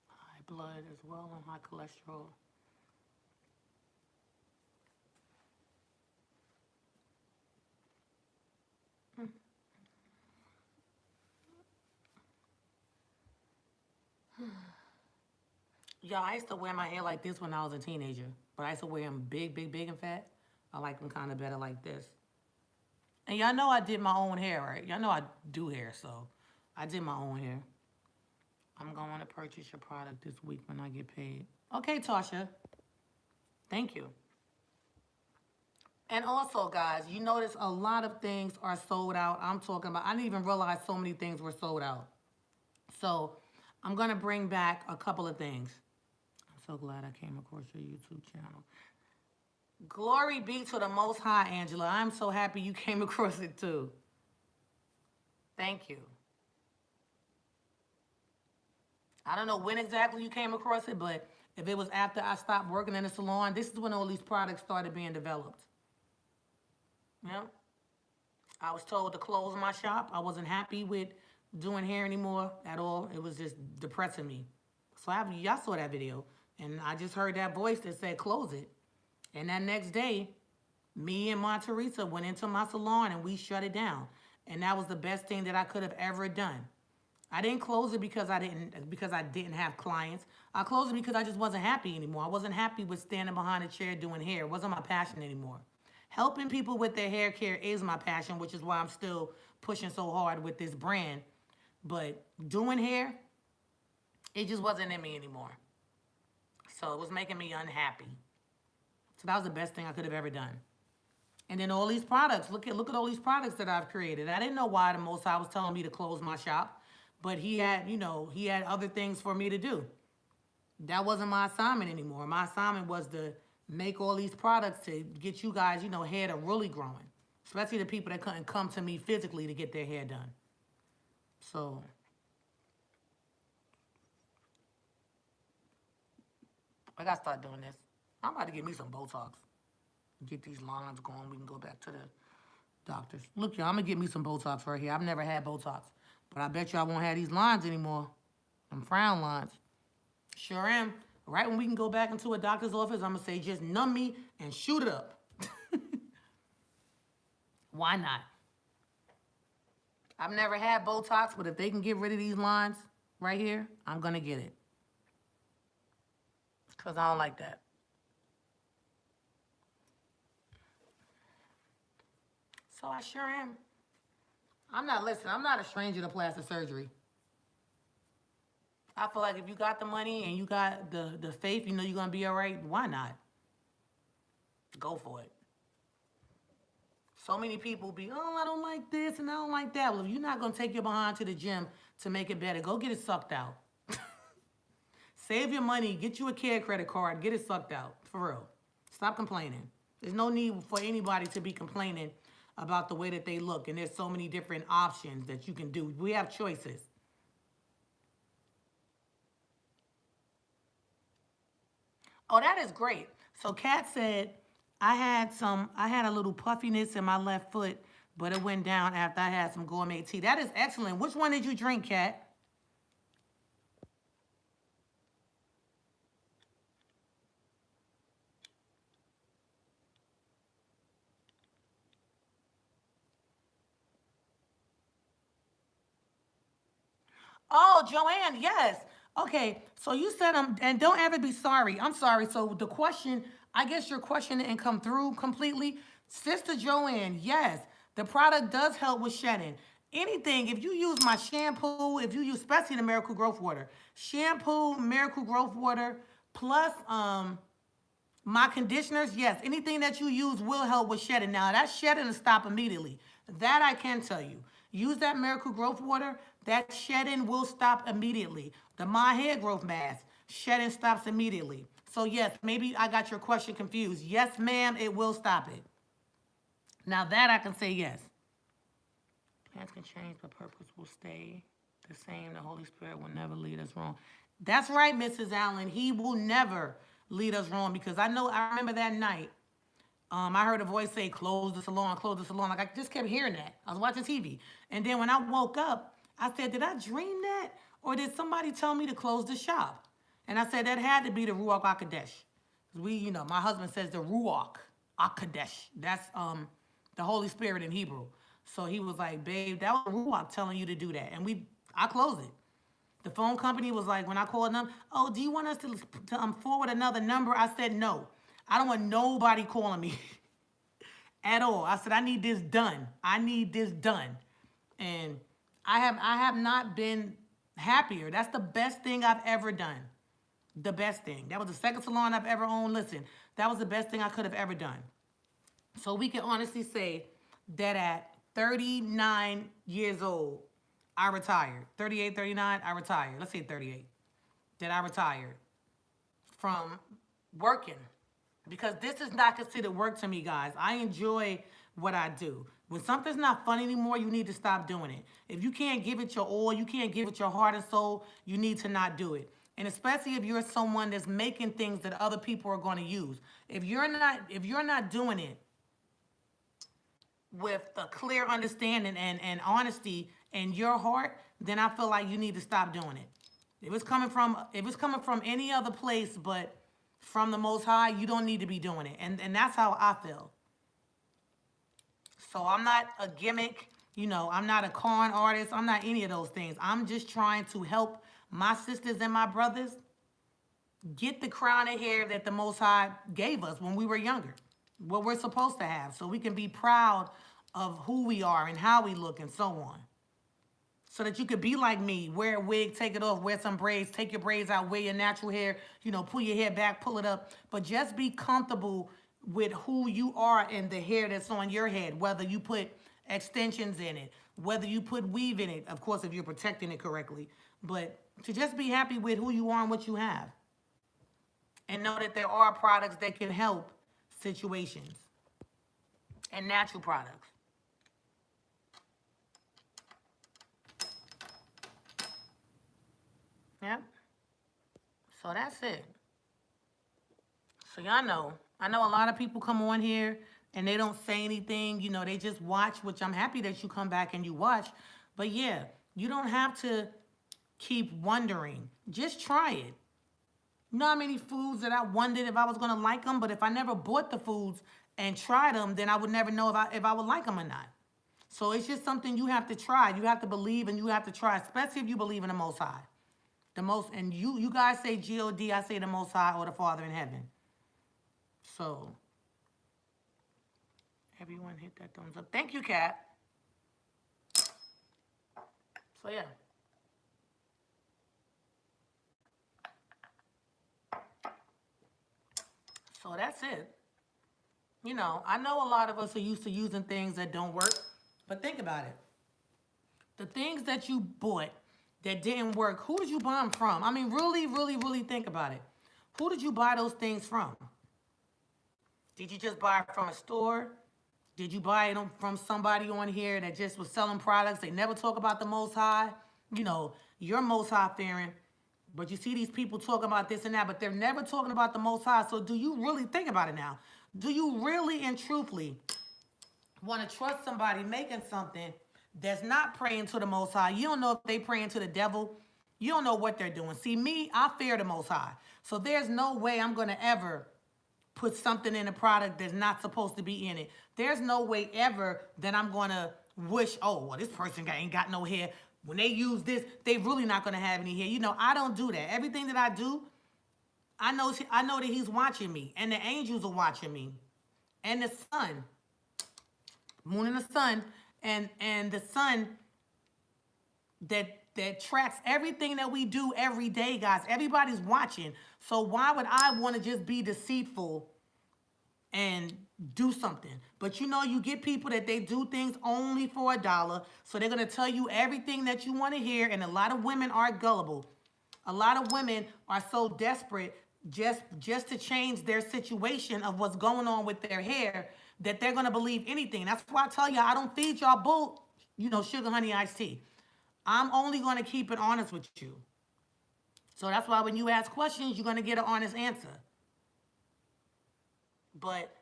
high blood as well and high cholesterol. Yeah, I used to wear my hair like this when I was a teenager, but I used to wear them big, big, big and fat. I like them kind of better like this. And y'all know I did my own hair, right? Y'all know I do hair, so I did my own hair. I'm going to purchase your product this week when I get paid. Okay, Tasha. Thank you. And also, guys, you notice a lot of things are sold out. I'm talking about, I didn't even realize so many things were sold out. So I'm going to bring back a couple of things. I'm so glad I came across your YouTube channel. Glory be to the Most High, Angela. I'm so happy you came across it too. Thank you. I don't know when exactly you came across it, but if it was after I stopped working in the salon, this is when all these products started being developed. Yeah. I was told to close my shop. I wasn't happy with doing hair anymore at all. It was just depressing me. So y'all saw that video, and I just heard that voice that said close it. And that next day, me and Ma Teresa went into my salon and we shut it down. And that was the best thing that I could have ever done. I didn't close it because I didn't have clients. I closed it because I just wasn't happy anymore. I wasn't happy with standing behind a chair doing hair. It wasn't my passion anymore. Helping people with their hair care is my passion, which is why I'm still pushing so hard with this brand. But doing hair, it just wasn't in me anymore. So it was making me unhappy. So that was the best thing I could have ever done. And then all these products, look at all these products that I've created. I didn't know why the Most High was telling me to close my shop, but he had other things for me to do. That wasn't my assignment anymore. My assignment was to make all these products to get you guys, hair to really growing. Especially the people that couldn't come to me physically to get their hair done. So I gotta start doing this. I'm about to get me some Botox. Get these lines going. We can go back to the doctors. Look, y'all, I'm gonna get me some Botox right here. I've never had Botox, but I bet you I won't have these lines anymore. Them frown lines. Sure am. Right when we can go back into a doctor's office, I'm gonna say just numb me and shoot it up. Why not? I've never had Botox, but if they can get rid of these lines right here, I'm gonna get it. Cause I don't like that. So I sure am. I'm not a stranger to plastic surgery. I feel like if you got the money and you got the faith, you know you're gonna be all right, why not? Go for it. So many people be, oh, I don't like this and I don't like that. Well, if you're not gonna take your behind to the gym to make it better, go get it sucked out. Save your money, get you a care credit card, get it sucked out. For real. Stop complaining. There's no need for anybody to be complaining about the way that they look. And there's so many different options that you can do. We have choices. Oh, that is great. So Kat said, I had a little puffiness in my left foot, but it went down after I had some gourmet tea. That is excellent. Which one did you drink, Kat? Oh, Joanne, yes. Okay, so you said and don't ever be sorry. I'm sorry. So the question, I guess your question didn't come through completely. Sister Joanne, yes, the product does help with shedding. Anything, if you use my shampoo, if you use, especially the Miracle Growth Water, shampoo, Miracle Growth Water, plus my conditioners, yes, anything that you use will help with shedding. Now, that shedding will stop immediately. That I can tell you. Use that Miracle Growth Water, that shedding will stop immediately. The My Hair Growth Mask, shedding stops immediately. So, yes, maybe I got your question confused. Yes, ma'am, it will stop it. Now, that I can say yes. Plans can change, but purpose will stay the same. The Holy Spirit will never lead us wrong. That's right, Mrs. Allen. He will never lead us wrong because I remember that night. I heard a voice say, close the salon, close the salon. Like I just kept hearing that. I was watching TV. And then when I woke up, I said, did I dream that? Or did somebody tell me to close the shop? And I said, that had to be the Ruach HaKodesh. My husband says the Ruach HaKodesh. That's the Holy Spirit in Hebrew. So he was like, babe, that was Ruach telling you to do that. And I closed it. The phone company was like, when I called them, oh, do you want us to forward another number? I said, no. I don't want nobody calling me at all. I said, I need this done. I need this done. And I have not been happier. That's the best thing I've ever done. The best thing. That was the second salon I've ever owned. Listen, that was the best thing I could have ever done. So we can honestly say that at 39 years old, I retired. 38, 39, I retired. Let's say 38. That I retired from working. Because this is not considered work to me, guys. I enjoy what I do. When something's not fun anymore, you need to stop doing it. If you can't give it your all, you can't give it your heart and soul, you need to not do it. And especially if you're someone that's making things that other people are going to use. If you're not doing it with a clear understanding and honesty in your heart, then I feel like you need to stop doing it. If it's coming from any other place but from the Most High, you don't need to be doing it. And that's how I feel. So I'm not a gimmick, I'm not a con artist, I'm not any of those things. I'm just trying to help my sisters and my brothers get the crown of hair that the Most High gave us when we were younger. What we're supposed to have, so we can be proud of who we are and how we look and so on. So that you could be like me, wear a wig, take it off, wear some braids, take your braids out, wear your natural hair, pull your hair back, pull it up. But just be comfortable with who you are and the hair that's on your head, whether you put extensions in it, whether you put weave in it, of course, if you're protecting it correctly. But to just be happy with who you are and what you have. And know that there are products that can help situations and natural products. Yep. So that's it. So y'all know. I know a lot of people come on here and they don't say anything. They just watch, which I'm happy that you come back and you watch. But yeah, you don't have to keep wondering. Just try it. You know how many foods that I wondered if I was going to like them? But if I never bought the foods and tried them, then I would never know if I would like them or not. So it's just something you have to try. You have to believe and you have to try, especially if you believe in the Most High. And you guys say God, I say the Most High or the Father in heaven. So, everyone hit that thumbs up. Thank you, Kat. So, yeah. So, that's it. I know a lot of us are used to using things that don't work. But think about it. The things that you bought that didn't work, who did you buy them from? I mean, really, really, really think about it. Who did you buy those things from? Did you just buy it from a store? Did you buy it from somebody on here that just was selling products? They never talk about the Most High. You're Most High fearing, but you see these people talking about this and that, but they're never talking about the Most High. So do you really think about it now? Do you really and truthfully want to trust somebody making something that's not praying to the Most High? You don't know if they praying to the devil. You don't know what they're doing. See, me, I fear the Most High. So there's no way I'm going to ever put something in a product that's not supposed to be in it. There's no way ever that I'm going to wish, oh, well, this person ain't got no hair. When they use this, they really not going to have any hair. I don't do that. Everything that I do, I know that he's watching me, and the angels are watching me, and the sun, moon and the sun, and the sun that tracks everything that we do every day, guys. Everybody's watching. So why would I want to just be deceitful and do something? But you know, you get people that they do things only for $1. So they're gonna tell you everything that you want to hear, and a lot of women are gullible. A lot of women are so desperate just to change their situation of what's going on with their hair that they're gonna believe anything. That's why I tell y'all I don't feed y'all bull, sugar, honey, iced tea. I'm only gonna keep it honest with you. So that's why when you ask questions, you're gonna get an honest answer. But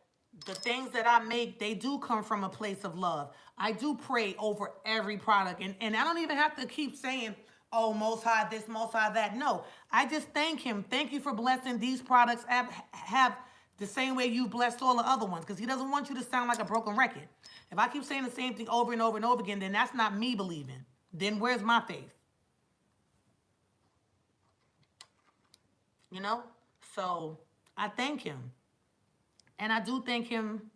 the things that I make, they do come from a place of love. I do pray over every product. And I don't even have to keep saying, oh, most high this, most high that. No, I just thank him. Thank you for blessing these products have the same way you blessed all the other ones. Because he doesn't want you to sound like a broken record. If I keep saying the same thing over and over and over again, then that's not me believing. Then where's my faith? You know? So I thank him. And I do thank him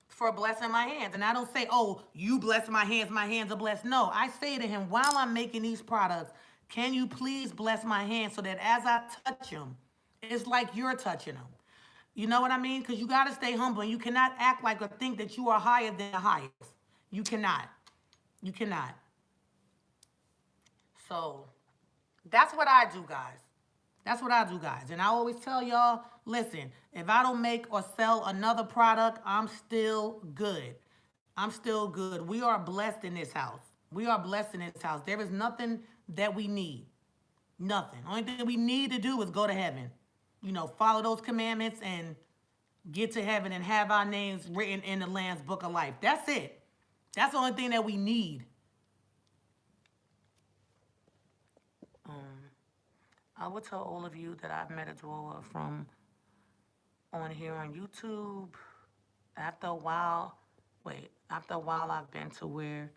for blessing my hands. And I don't say, oh, you bless my hands are blessed. No, I say to him, while I'm making these products, can you please bless my hands so that as I touch them, it's like you're touching them. You know what I mean? Because you got to stay humble. And you cannot act like or think that you are higher than the highest. You cannot. You cannot. So that's what I do, guys. That's what I do, guys. And I always tell y'all, listen, if I don't make or sell another product, I'm still good. I'm still good. We are blessed in this house. We are blessed in this house. There is nothing that we need. Nothing. Only thing we need to do is go to heaven. Follow those commandments and get to heaven and have our names written in the Lamb's Book of Life. That's it. That's the only thing that we need. I will tell all of you that I've met a grower from on here on YouTube. After a while, I've been to where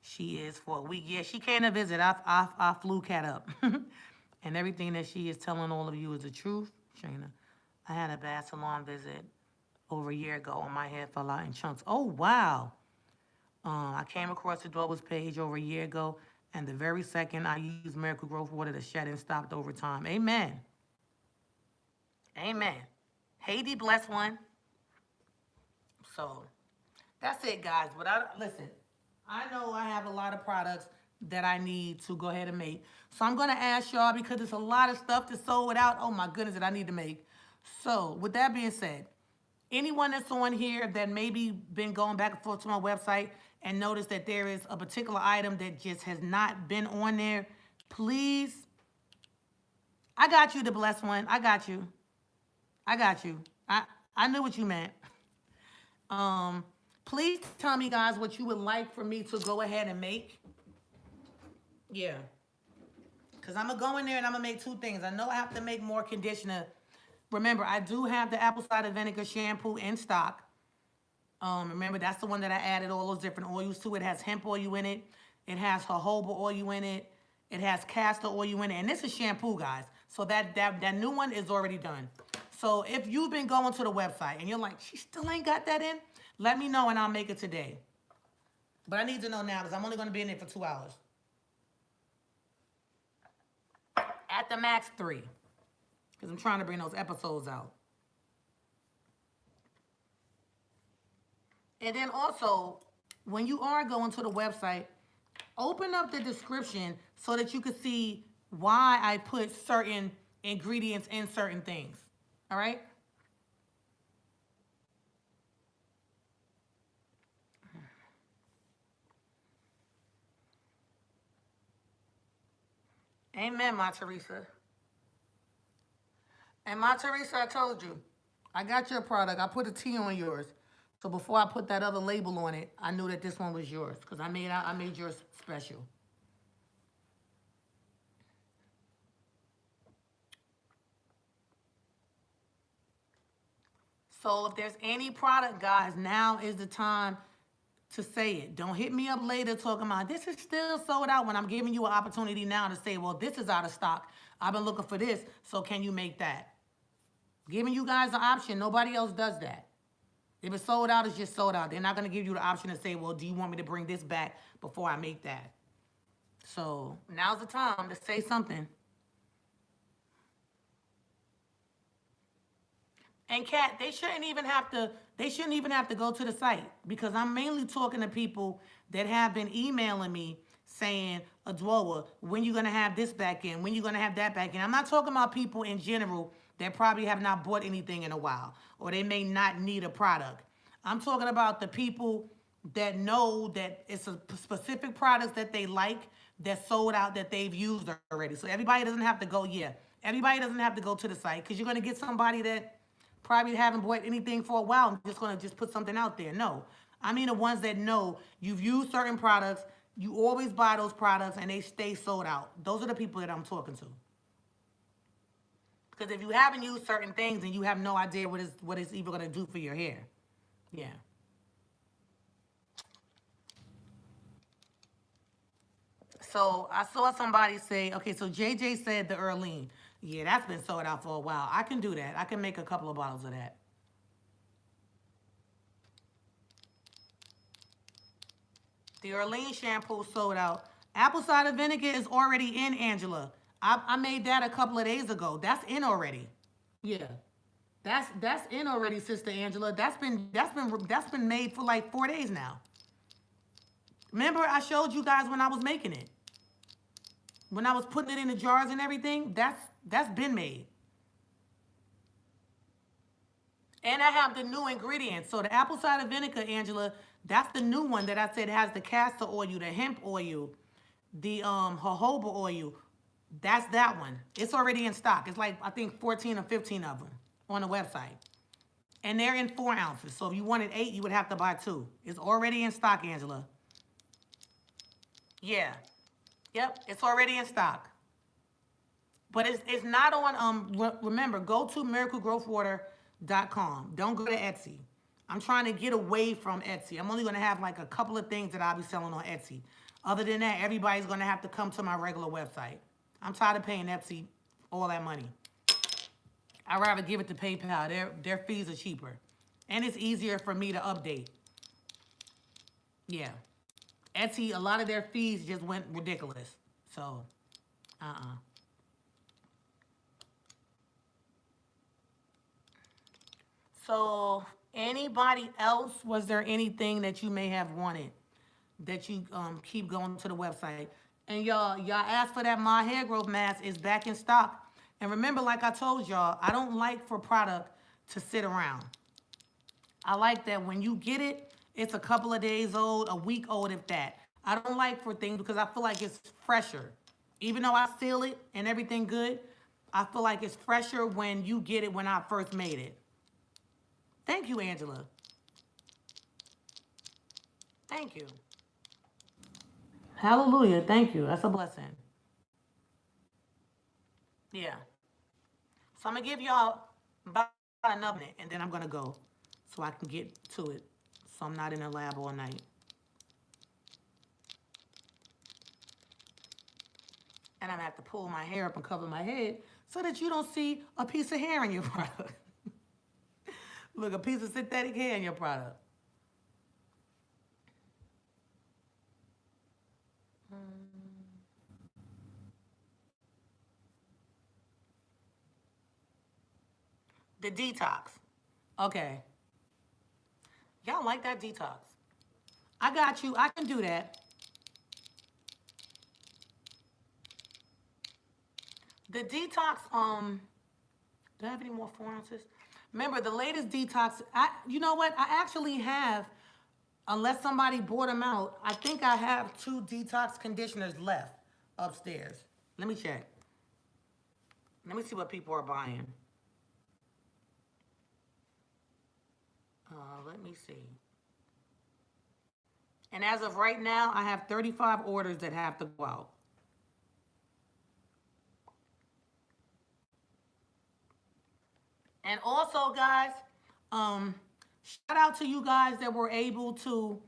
she is for a week. Yeah, she came to visit. I flew Cat up. And everything that she is telling all of you is the truth, Shayna. I had a bad salon visit over a year ago and my hair fell out in chunks. Oh, wow. I came across the Dwellers page over a year ago, and the very second I used Miracle Growth Water, the shedding stopped over time. Amen. Amen. Haiti, bless one. So that's it, guys. But listen, I know I have a lot of products that I need to go ahead and make. So I'm going to ask y'all, because there's a lot of stuff to sold without, oh my goodness, that I need to make. So with that being said, anyone that's on here that maybe been going back and forth to my website and noticed that there is a particular item that just has not been on there, please, I got you, the blessed one. I got you. I got you. I knew what you meant. Please tell me, guys, what you would like for me to go ahead and make. Yeah. Because I'm going to go in there and I'm going to make two things. I know I have to make more conditioner. Remember, I do have the apple cider vinegar shampoo in stock. Remember, that's the one that I added all those different oils to. It has hemp oil in it. It has jojoba oil in it. It has castor oil in it. And this is shampoo, guys. So that new one is already done. So if you've been going to the website and you're like, she still ain't got that in, let me know and I'll make it today. But I need to know now because I'm only going to be in there for 2 hours. At the max 3. Because I'm trying to bring those episodes out. And then also, when you are going to the website, open up the description so that you can see why I put certain ingredients in certain things. All right? Amen, my Teresa. And my Teresa, I told you, I got your product. I put a T on yours. So before I put that other label on it, I knew that this one was yours because I made yours special. So if there's any product, guys, now is the time to say it. Don't hit me up later talking about this is still sold out when I'm giving you an opportunity now to say, well, this is out of stock. I've been looking for this, so can you make that? Giving you guys an option. Nobody else does that. If it's sold out, it's just sold out. They're not going to give you the option to say, well, do you want me to bring this back before I make that? So now's the time to say something. And Kat, they shouldn't even have to. They shouldn't even have to go to the site because I'm mainly talking to people that have been emailing me saying, Adwoa, when you gonna have this back in? When you gonna have that back in? I'm not talking about people in general that probably have not bought anything in a while or they may not need a product. I'm talking about the people that know that it's a specific product that they like that's sold out that they've used already. So everybody doesn't have to go. Yeah, everybody doesn't have to go to the site because you're gonna get somebody that probably haven't bought anything for a while and just gonna just put something out there. No, I mean the ones that know you've used certain products, you always buy those products and they stay sold out. Those are the people that I'm talking to. Because if you haven't used certain things and you have no idea what it's even gonna do for your hair. Yeah. So I saw somebody say, okay, so JJ said the Earlene. Yeah, that's been sold out for a while. I can do that. I can make a couple of bottles of that. The Orleans shampoo sold out. Apple cider vinegar is already in, Angela. I made that a couple of days ago. That's in already. Yeah. That's in already, Sister Angela. That's been made for like 4 days now. Remember I showed you guys when I was making it. When I was putting it in the jars and everything, that's been made. And I have the new ingredients. So the apple cider vinegar, Angela, that's the new one that I said has the castor oil, the hemp oil, the jojoba oil. That's that one. It's already in stock. It's like I think 14 or 15 of them on the website. And they're in 4 ounces. So if you wanted 8, you would have to buy 2. It's already in stock, Angela. Yeah. Yep, it's already in stock. But it's not on, remember, go to miraclegrowthwater.com. Don't go to Etsy. I'm trying to get away from Etsy. I'm only going to have like a couple of things that I'll be selling on Etsy. Other than that, everybody's going to have to come to my regular website. I'm tired of paying Etsy all that money. I'd rather give it to PayPal. Their fees are cheaper. And it's easier for me to update. Yeah. Etsy, a lot of their fees just went ridiculous. So, So, anybody else, was there anything that you may have wanted that you keep going to the website? And y'all asked for that My Hair Growth Mask is back in stock. And remember, like I told y'all, I don't like for product to sit around. I like that when you get it, it's a couple of days old, a week old if that. I don't like for things because I feel like it's fresher. Even though I seal it and everything good, I feel like it's fresher when you get it when I first made it. Thank you, Angela. Thank you. Hallelujah. Thank you. That's a blessing. Yeah. So I'm going to give y'all about another minute and then I'm going to go so I can get to it so I'm not in the lab all night. And I'm going to have to pull my hair up and cover my head so that you don't see a piece of hair in your product. Look, a piece of synthetic hair in your product. The detox. Okay. Y'all like that detox. I got you. I can do that. The detox, do I have any more 4 ounces? Remember, the latest detox, you know what? I actually have, unless somebody bought them out, I think I have 2 detox conditioners left upstairs. Let me check. Let me see what people are buying. Let me see. And as of right now, I have 35 orders that have to go out. And also, guys, shout out to you guys that were able to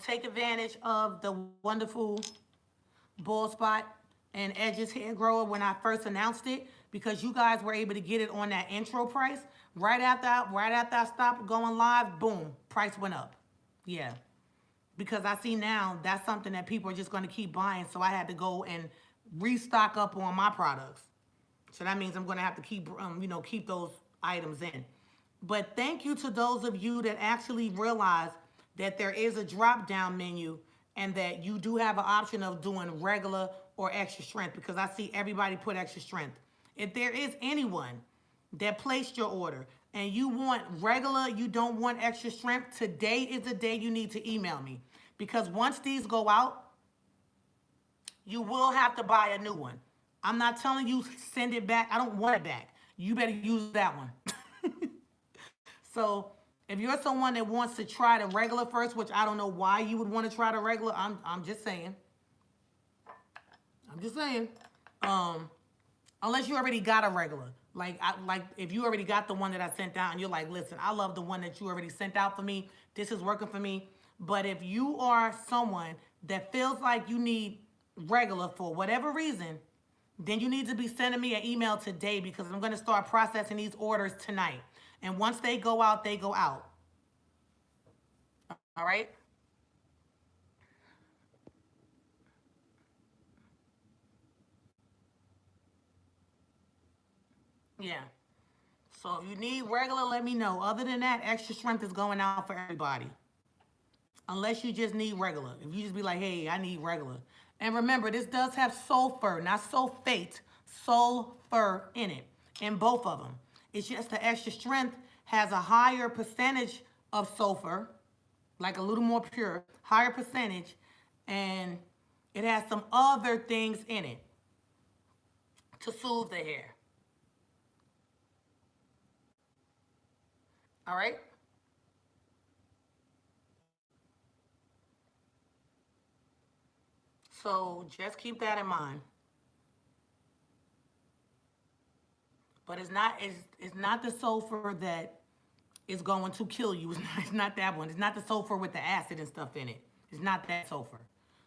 Take advantage of the wonderful bald spot and edges hair grower when I first announced it, because you guys were able to get it on that intro price. Right after I stopped going live, boom, price went up. Yeah. Because I see now that's something that people are just going to keep buying, so I had to go and restock up on my products. So that means I'm going to have to keep, keep those items in. But thank you to those of you that actually realize that there is a drop down menu and that you do have an option of doing regular or extra strength, because I see everybody put extra strength. If there is anyone that placed your order and you want regular, you don't want extra strength, today is the day you need to email me. Because once these go out, you will have to buy a new one. I'm not telling you send it back. I don't want it back. You better use that one. So if you're someone that wants to try the regular first, which I don't know why you would want to try the regular, I'm just saying. I'm just saying. Unless you already got a regular. Like if you already got the one that I sent out and you're like, listen, I love the one that you already sent out for me. This is working for me. But if you are someone that feels like you need regular for whatever reason, then you need to be sending me an email today, because I'm going to start processing these orders tonight. And once they go out, they go out. All right? Yeah. So if you need regular, let me know. Other than that, extra strength is going out for everybody. Unless you just need regular. If you just be like, hey, I need regular. And remember, this does have sulfur, not sulfate, sulfur in it, in both of them. It's just the extra strength has a higher percentage of sulfur, like a little more pure, higher percentage, and it has some other things in it to soothe the hair. All right? So just keep that in mind. But it's not the sulfur that is going to kill you. It's not that one. It's not the sulfur with the acid and stuff in it. It's not that sulfur.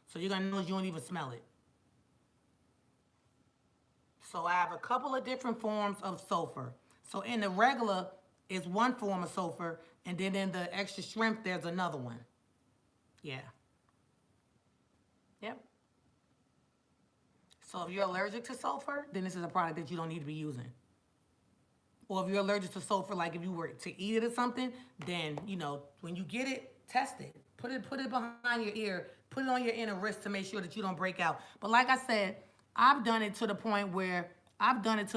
So you're gonna know you don't even smell it. So I have a couple of different forms of sulfur. So in the regular is one form of sulfur, and then in the extra strength there's another one. Yeah. Yep. So if you're allergic to sulfur, then this is a product that you don't need to be using. Or if you're allergic to sulfur, like if you were to eat it or something, then when you get it, test it. Put it behind your ear. Put it on your inner wrist to make sure that you don't break out. But like I said, I've done it to the point where I've done it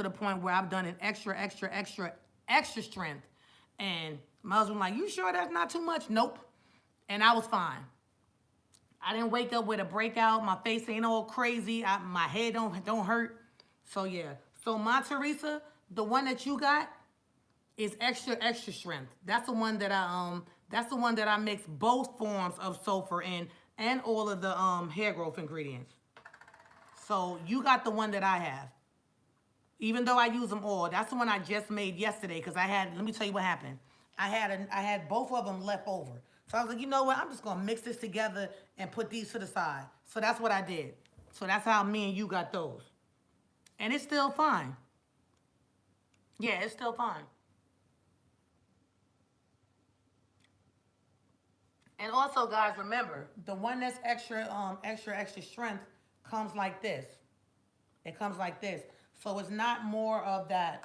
extra strength. And my husband like, you sure that's not too much? Nope. And I was fine. I didn't wake up with a breakout. My face ain't all crazy. My head don't hurt. So yeah. So my Teresa, the one that you got is extra strength. That's the one that I mix both forms of sulfur in and all of the hair growth ingredients. So you got the one that I have. Even though I use them all, that's the one I just made yesterday, because let me tell you what happened. I had both of them left over. So I was like, you know what? I'm just gonna mix this together and put these to the side. So that's what I did. So that's how me and you got those. And it's still fine. Yeah, it's still fine. And also, guys, remember, the one that's extra strength comes like this. It comes like this. So it's not more of that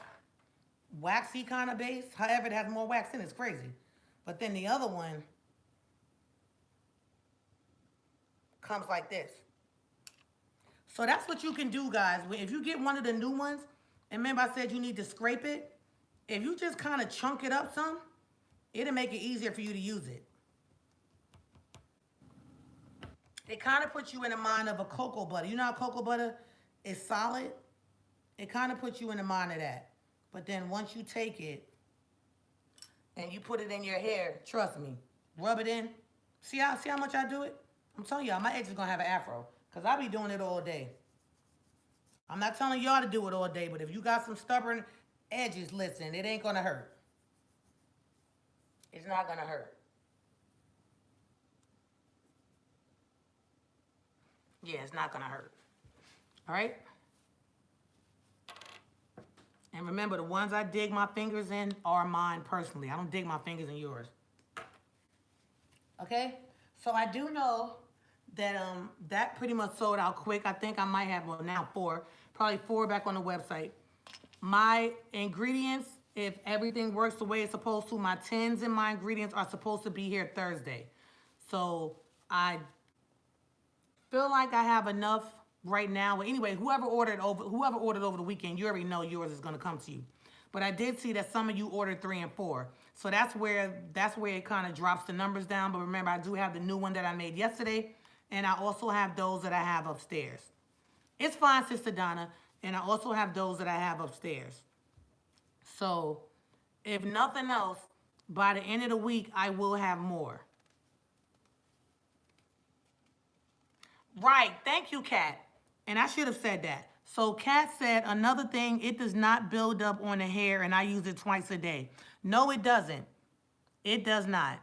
waxy kind of base. However, it has more wax in it. It's crazy. But then the other one comes like this. So that's what you can do, guys. If you get one of the new ones, and remember I said you need to scrape it, if you just kind of chunk it up some, it'll make it easier for you to use it. It kind of puts you in the mind of a cocoa butter. You know how cocoa butter is solid? It kind of puts you in the mind of that. But then once you take it and you put it in your hair, trust me, rub it in. See how much I do it? I'm telling y'all, my edge is going to have an afro, because I be doing it all day. I'm not telling y'all to do it all day, but if you got some stubborn edges, listen, it ain't going to hurt. It's not going to hurt. Yeah, it's not gonna hurt. All right? And remember, the ones I dig my fingers in are mine personally. I don't dig my fingers in yours. Okay? So I do know that that pretty much sold out quick. I think I might have, well, now 4, probably 4 back on the website. My ingredients, if everything works the way it's supposed to, my tins and my ingredients are supposed to be here Thursday. So I feel like I have enough right now. Anyway, whoever ordered over the weekend, you already know yours is gonna come to you. But I did see that some of you ordered 3 and 4. So that's where it kind of drops the numbers down. But remember, I do have the new one that I made yesterday, and I also have those that I have upstairs. It's fine, Sister Donna, and I also have those that I have upstairs. So if nothing else, by the end of the week, I will have more. Right. Thank you, Kat. And I should have said that. So Kat said, another thing, it does not build up on the hair, and I use it twice a day. No, it doesn't. It does not.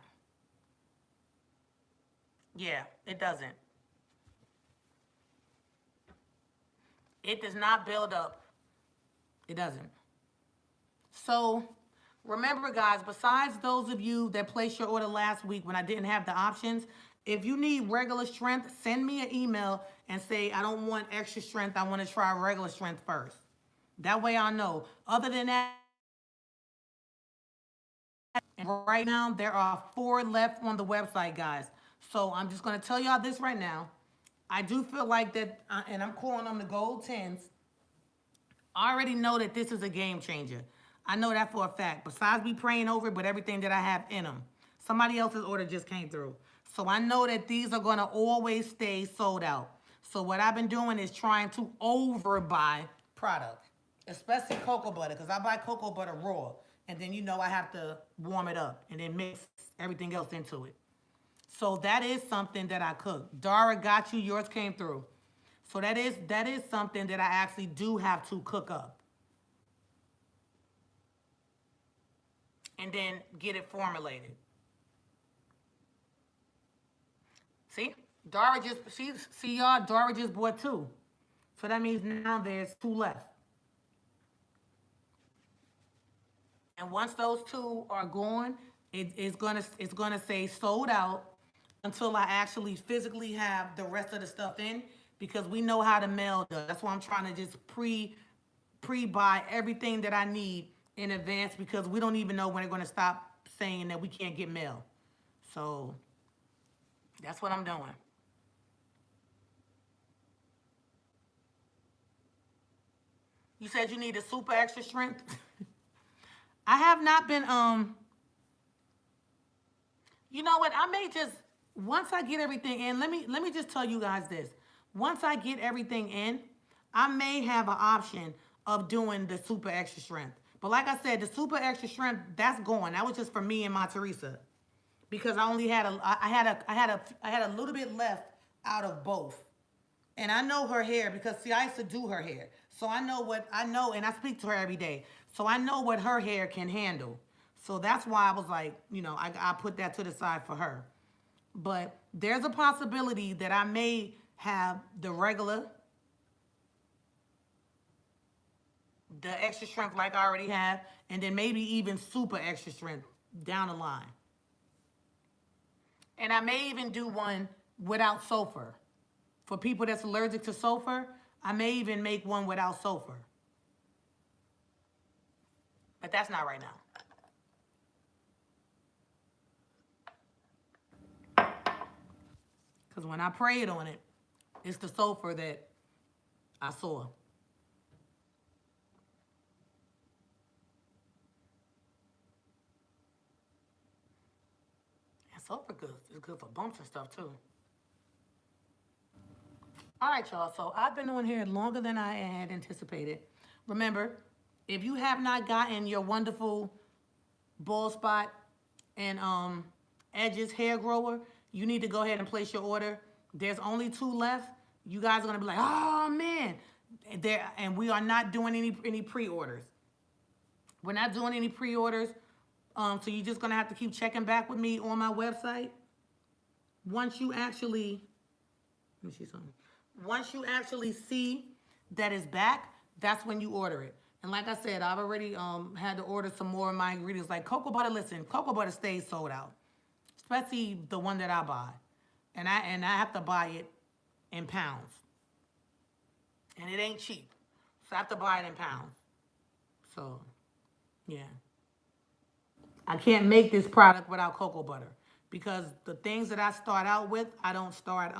Yeah, it doesn't. It does not build up. It doesn't. So remember, guys, besides those of you that placed your order last week when I didn't have the options, if you need regular strength, send me an email and say, I don't want extra strength. I want to try regular strength first. That way I'll know. Other than that, and right now there are 4 left on the website, guys. So I'm just going to tell y'all this right now. I do feel like that, and I'm calling them the gold 10s. I already know that this is a game changer. I know that for a fact. Besides me praying over it, but everything that I have in them. Somebody else's order just came through. So I know that these are going to always stay sold out. So what I've been doing is trying to overbuy product, especially cocoa butter, because I buy cocoa butter raw. And then, I have to warm it up and then mix everything else into it. So that is something that I cook. Dara got you. Yours came through. So that is something that I actually do have to cook up. And then get it formulated. See? Dara just bought 2. So that means now there's 2 left. And once those 2 are gone, it's gonna say sold out until I actually physically have the rest of the stuff in, because we know how the mail does. That's why I'm trying to just pre-buy everything that I need in advance, because we don't even know when they're gonna stop saying that we can't get mail. So that's what I'm doing. You said you need a super extra strength? I have not been, you know what? I may just, once I get everything in, let me just tell you guys this. Once I get everything in, I may have an option of doing the super extra strength. But like I said, the super extra strength, that's gone. That was just for me and my Teresa, because I only had I had a little bit left out of both. And I know her hair because, see, I used to do her hair. So I know, and I speak to her every day. So I know what her hair can handle. So that's why I was like, I put that to the side for her. But there's a possibility that I may have the regular, the extra strength like I already have, and then maybe even super extra strength down the line. And I may even do one without sulfur. For people that's allergic to sulfur, I may even make one without sulfur. But that's not right now. Because when I prayed on it, it's the sulfur that I saw. And sulfur is good for bumps and stuff too. All right, y'all. So I've been on here longer than I had anticipated. Remember, if you have not gotten your wonderful bald spot and edges hair grower, you need to go ahead and place your order. There's only 2 left. You guys are gonna be like, oh man, and we are not doing any pre-orders. We're not doing any pre-orders. So you're just gonna have to keep checking back with me on my website. Once you actually, let me see something. Once you actually see that it's back, that's when you order it. And like I said, I've already had to order some more of my ingredients. Like cocoa butter, listen, cocoa butter stays sold out, especially the one that I buy. And I have to buy it in pounds. And it ain't cheap. So I have to buy it in pounds. So, yeah. I can't make this product without cocoa butter because the things that I start out with, I don't start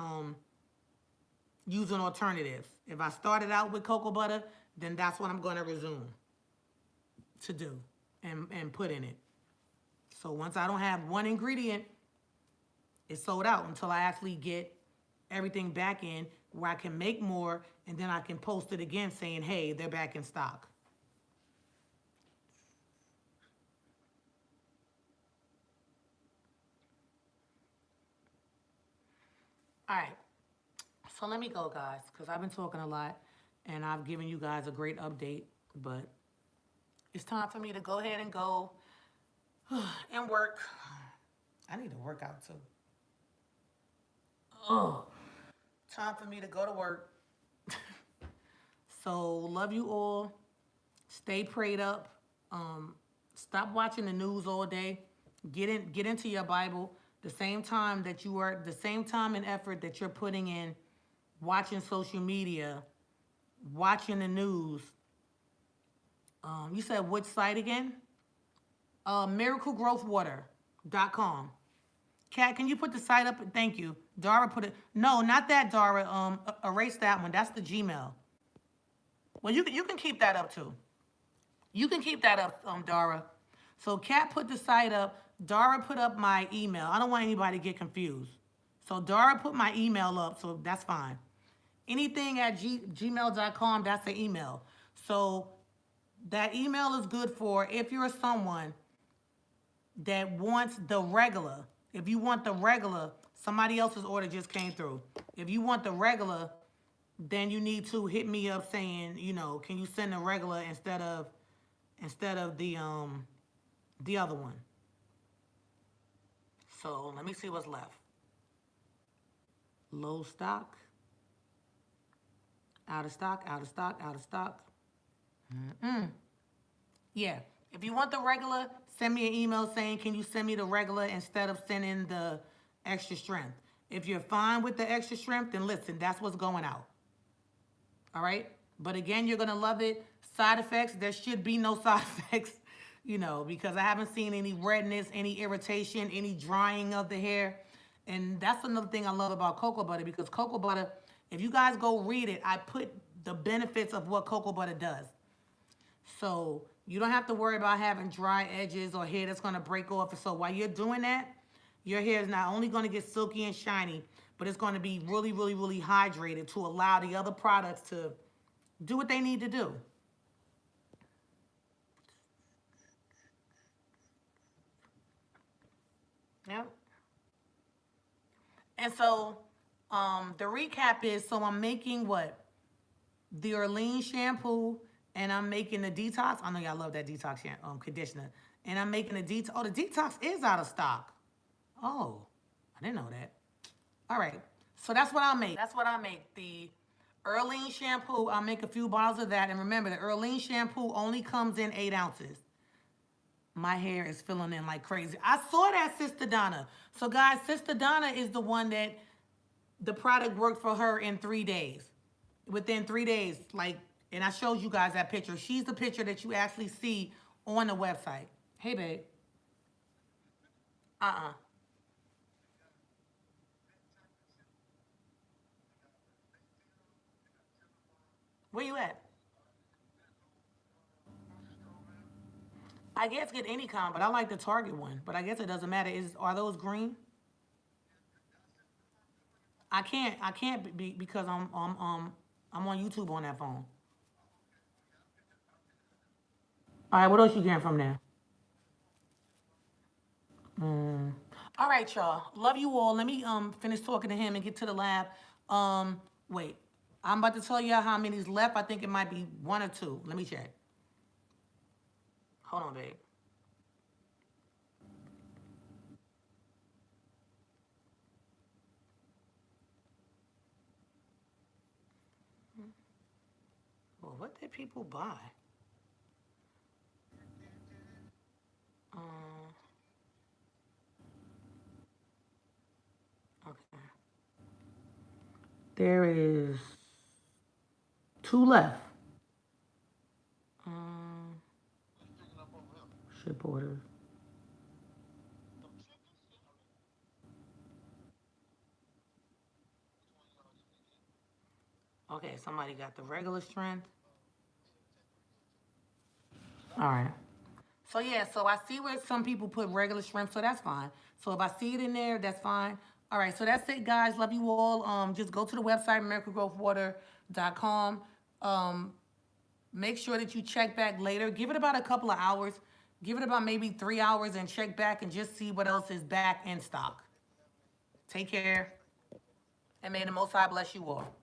using alternatives. If I started out with cocoa butter, then that's what I'm going to resume to do and put in it. So once I don't have one ingredient, it's sold out until I actually get everything back in where I can make more and then I can post it again saying, hey, they're back in stock. All right. So let me go, guys, because I've been talking a lot and I've given you guys a great update, but it's time for me to go ahead and go and work. I need to work out too. Oh, time for me to go to work. So love you all. Stay prayed up. Um, Stop watching the news all day. Get into your Bible. The same time and effort that you're putting in watching social media, watching the news. You said which site again? miraclegrowthwater.com. Kat, can you put the site up? Thank you. Dara put it. No, not that, Dara. Erase that one. That's the Gmail. Well, you can keep that up too. You can keep that up, Dara. So Kat put the site up. Dara put up my email. I don't want anybody to get confused. So Dara put my email up, so that's fine. Anything at gmail.com, that's the email. So that email is good for if you're someone that wants the regular. If you want the regular, somebody else's order just came through. If you want the regular, then you need to hit me up saying, can you send the regular instead of the other one. So let me see what's left. Low stock, out of stock, out of stock, out of stock. Yeah. If you want the regular, send me an email saying, can you send me the regular instead of sending the extra strength? If you're fine with the extra strength, then listen, that's what's going out. All right? But again, you're going to love it. Side effects, there should be no side effects, because I haven't seen any redness, any irritation, any drying of the hair. And that's another thing I love about cocoa butter because cocoa butter, if you guys go read it, I put the benefits of what cocoa butter does. So you don't have to worry about having dry edges or hair that's going to break off. So while you're doing that, your hair is not only going to get silky and shiny, but it's going to be really, really, really hydrated to allow the other products to do what they need to do. Yep. And so the recap is, so I'm making what? The Orleans shampoo, and I'm making the detox. I know y'all love that detox conditioner. And I'm making the detox. Oh, the detox is out of stock. Oh, I didn't know that. All right. So that's what I'll make. That's what I'll make. The Orleans shampoo, I'll make a few bottles of that. And remember, the Orleans shampoo only comes in 8 ounces. My hair is filling in like crazy. I saw that, Sister Donna. So, guys, Sister Donna is the one that the product worked for her in 3 days. Within 3 days, and I showed you guys that picture. She's the picture that you actually see on the website. Hey, babe. Uh-uh. Where you at? I guess get any kind, but I like the Target one. But I guess it doesn't matter. Are those green? I can't be because I'm on YouTube on that phone. All right, what else you getting from there? All right, y'all. Love you all. Let me finish talking to him and get to the lab. Wait. I'm about to tell y'all how many's left. I think it might be one or two. Let me check. Hold on, babe. what did people buy? Um, okay. There is two left. Um, ship orders. Okay, somebody got the regular strength. All right. So yeah, so I see where some people put regular strength, so that's fine. So if I see it in there, that's fine. All right, so that's it, guys. Love you all. Just go to the website, miraclegrowthwater.com. Um, Make sure that you check back later. Give it about a couple of hours. Give it about maybe 3 hours and check back and just see what else is back in stock. Take care, and may the Most High bless you all.